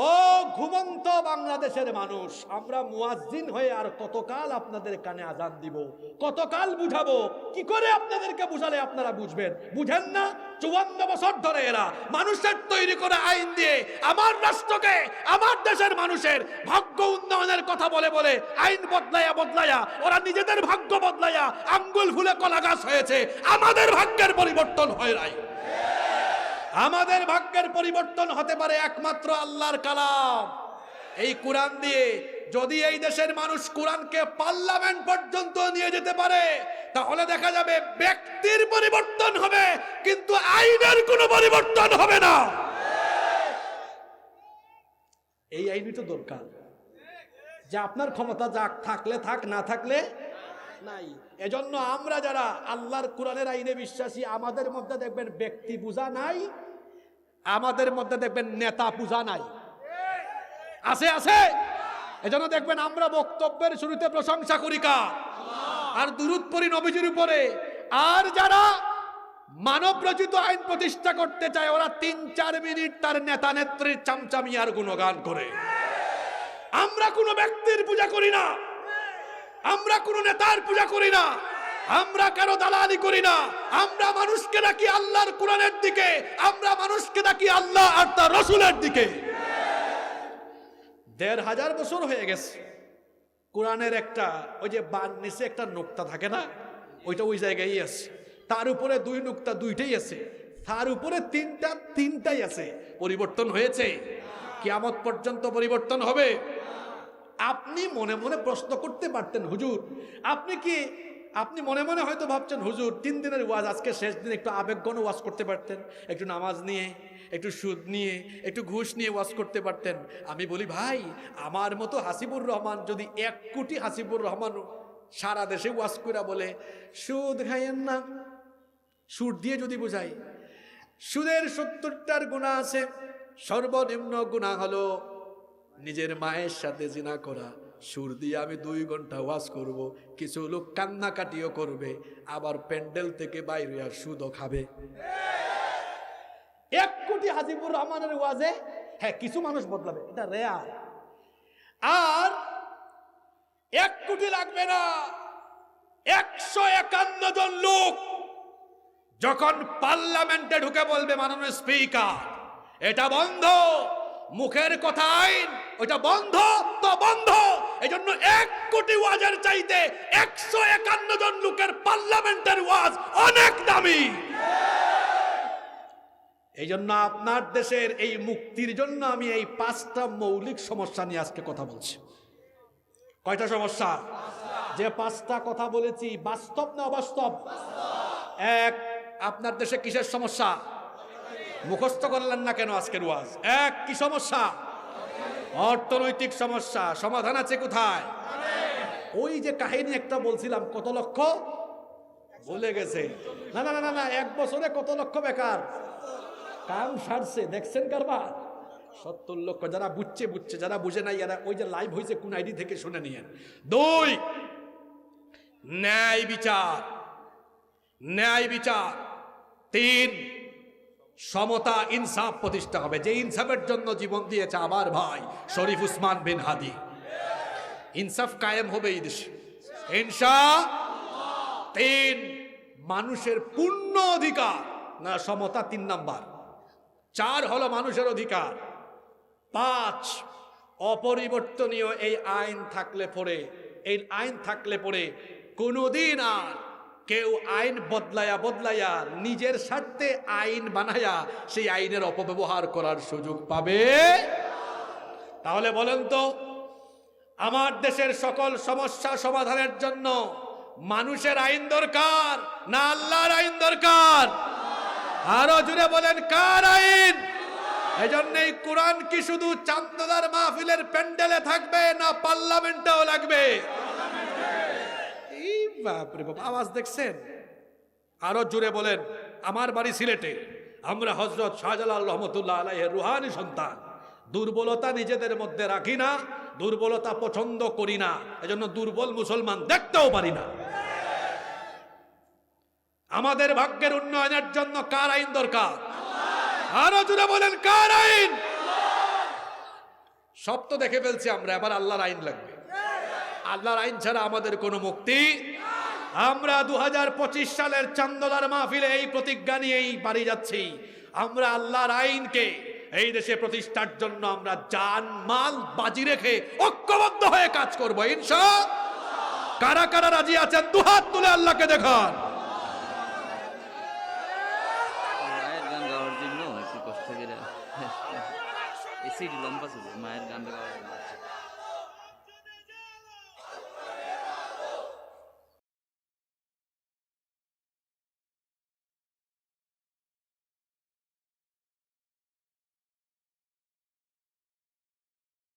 ও ঘুমন্ত বাংলাদেশের মানুষ, আমরা মুয়াজ্জিন হয়ে আর কতকাল আপনাদের কানে আজান দিব, কতকাল বুঝাবো? কি করে আপনাদেরকে বুঝালে আপনারা বুঝবেন? বুঝেন না? 54 বছর ধরে এরা মানুষের তৈরি করা আইন দিয়ে আমার রাষ্ট্রকে, আমার দেশের মানুষের ভাগ্য উন্নয়নের কথা বলে বলে আইন বদলায়া ওরা নিজেদের ভাগ্য বদলায়া আঙ্গুল ফুলে কলা গাছ হয়েছে। আমাদের ভাগ্যের পরিবর্তন হয় নাই। আমাদের ভাগ্যের পরিবর্তন হতে পারে একমাত্র আল্লাহর কালাম, এই কোরআন দিয়ে। যদি এই দেশের মানুষ কোরআনকে পার্লামেন্ট পর্যন্ত নিয়ে যেতে পারে, তাহলে দেখা যাবে ব্যক্তির পরিবর্তন হবে, কিন্তু আইনের কোনো পরিবর্তন হবে না। এই আইনই তো দরকার, যে আপনার ক্ষমতা যাক, থাকলে থাক, না থাকলে নাই। এজন্য আমরা যারা আল্লাহর কোরআনের আইনে বিশ্বাসী, আমাদের মধ্যে দেখবেন ব্যক্তি পূজা নাই, আমাদের মধ্যে দেখবেন নেতা পূজা নাই। আছে আছে? এজন্য দেখবেন আমরা বক্তব্যের শুরুতে প্রশংসা করি কার? আর দুরূদ পড়ি নবীজির উপরে। আর যারা মানব রচিত আইন প্রতিষ্ঠা করতে চায়, ওরা 3-4 মিনিট তার নেতা নেত্রীর চামচামিয়ার গুণগান করে। আমরা কোনো ব্যক্তির পূজা করি না, আমরা কোনো নেতার পূজা করি না, আমরা কারো দালালি করি না। আমরা মানুষকে ডাকি আল্লাহর কোরআনের দিকে, আমরা মানুষকে ডাকি আল্লাহ আর তার রাসূলের দিকে। ১৫০০ বছর হয়ে গেছে কোরআনের একটা ওই যে বান নিচে একটা নোক্তা থাকে না, ওইটা ওই জায়গায় আছে, তার উপরে 2 নোক্তা 2টাই আছে, তার উপরে 3টাই আছে। পরিবর্তন হয়েছে? কিয়ামত পর্যন্ত পরিবর্তন হবে? আপনি মনে মনে প্রশ্ন করতে পারতেন, হুজুর আপনি মনে মনে হয়তো ভাবছেন, হুজুর 3 দিনের ওয়াজ, আজকে শেষ দিন একটু আবেগঘন ওয়াজ করতে পারতেন, একটু নামাজ নিয়ে, একটু সুদ নিয়ে, একটু ঘুষ নিয়ে ওয়াজ করতে পারতেন। আমি বলি ভাই, আমার মতো হাসিবুর রহমান যদি 1 কোটি হাসিবুর রহমান সারা দেশে ওয়াজ করে বলে সুদ খাইয়েন না, সুদ দিয়ে যদি বোঝাই সুদের 70টার গুনাহ আছে, সর্বনিম্ন গুনাহ হলো নিজের মায়ের সাথে জিনা করা। সুর দিয়ে আমি 2 ঘন্টা ওয়াজ করব, কিছু লোক কান্নাকাটিও করবে, আবার প্যান্ডেল থেকে বাইরে আর সুদও খাবে। 1 কোটি হাজিবুর রহমানের ওয়াজে হ্যাঁ কিছু মানুষ বদলাবে, এটা রেয়ার। আর 1 কোটি লাগবে না, 151 জন লোক যখন পার্লামেন্টে ঢুকে বলবে মাননীয় স্পিকার এটা বন্ধ, মুখের কথা আইন, ওটা বন্ধ তো বন্ধ। এজন্য 1 কোটি ওয়াজের চাইতে 151 জন লোকের পার্লামেন্টের ওয়াজ অনেক দামি। এই জন্য আপনার দেশের এই মুক্তির জন্য আমি এই 5টা মৌলিক সমস্যা নিয়ে আজকে কথা বলছি। কয়টা সমস্যা? যে 5টা কথা বলেছি বাস্তব না অবাস্তব? 1, আপনার দেশে কিসের সমস্যা? মুখস্থ করলেন না কেন আজকের ওয়াজ? 1, কি সমস্যা? অর্থনৈতিক সমস্যা। সমাধান আছে কোথায়? ওই যে কাহিনী একটা বলছিলাম, কত লক্ষ ভুলে গেছে। না না না না, 1 বছরে কত লক্ষ বেকার, কাম সারছে, দেখছেন কারবার? 70 লক্ষ। যারা বুঝছে, যারা বুঝে নাই এরা ওই যে লাইভ হয়েছে কোন আইডি থেকে শুনে নিয়েন। 2, ন্যায় বিচার। 3, সমতা ইনসাফ প্রতিষ্ঠা হবে, যে ইনসাফের জন্য জীবন দিয়েছে আমার ভাই শরীফ উসমান বিন হাদি। ইনসাফ কায়েম হবে এই দেশে ইনশাআল্লাহ। 3, মানুষের পূর্ণ অধিকার, না সমতা 3 নাম্বার। 4 হলো মানুষের অধিকার। 5, অপরিবর্তনীয় এই আইন থাকলে পরে কোনোদিন আর কেউ আইন বদলায়া নিজের স্বার্থে আইন বানায়া সেই আইনের অপব্যবহার করার সুযোগ পাবে। তাহলে বলেন তো, আমার দেশের সকল সমস্যা সমাধানের জন্য মানুষের আইন দরকার না আল্লাহর আইন দরকার? আরো জুড়ে বলেন, কার আইন? এজন্য এই কোরআন কি শুধু চান্দদার মাহফিলের প্যান্ডেলে থাকবে না পার্লামেন্টেও লাগবে? বাপরে বাপ, আওয়াজ দেখছেন? আরো জোরে বলেন। আমার বাড়ি সিলেটে, আমরা হযরত শাহজালাল রহমতুল্লাহ আলাইহির রুহানি সন্তান। দুর্বলতা নিজেদের মধ্যে রাখি না, দুর্বলতা পছন্দ করি না, এজন্য দুর্বল মুসলমান দেখতেও পারি না। আমাদের ভাগ্যের উন্নয়নের জন্য কার আইন দরকার? আরো জোরে বলেন, কার আইন? সব তো দেখে ফেলছি আমরা, এবার আল্লাহর আইন লাগবে। আল্লাহর আইন ছাড়া আমাদের কোনো মুক্তি। আমরা 2025 সালের চান্দদার মাহফিলে এই প্রতিজ্ঞা নিয়েই বাড়ি যাচ্ছি, আমরা আল্লাহর আইনকে এই দেশে প্রতিষ্ঠার জন্য আমরা জান মাল বাজি রেখে ঐক্যবদ্ধ হয়ে কাজ করব ইনশাআল্লাহ। কারা কারা রাজি আছেন দুহাত তুলে আল্লাহকে দেখান। মায়ের গান গাওয়ার জন্য একটু কষ্ট করে মায়ের গান গাওয়ার জন্য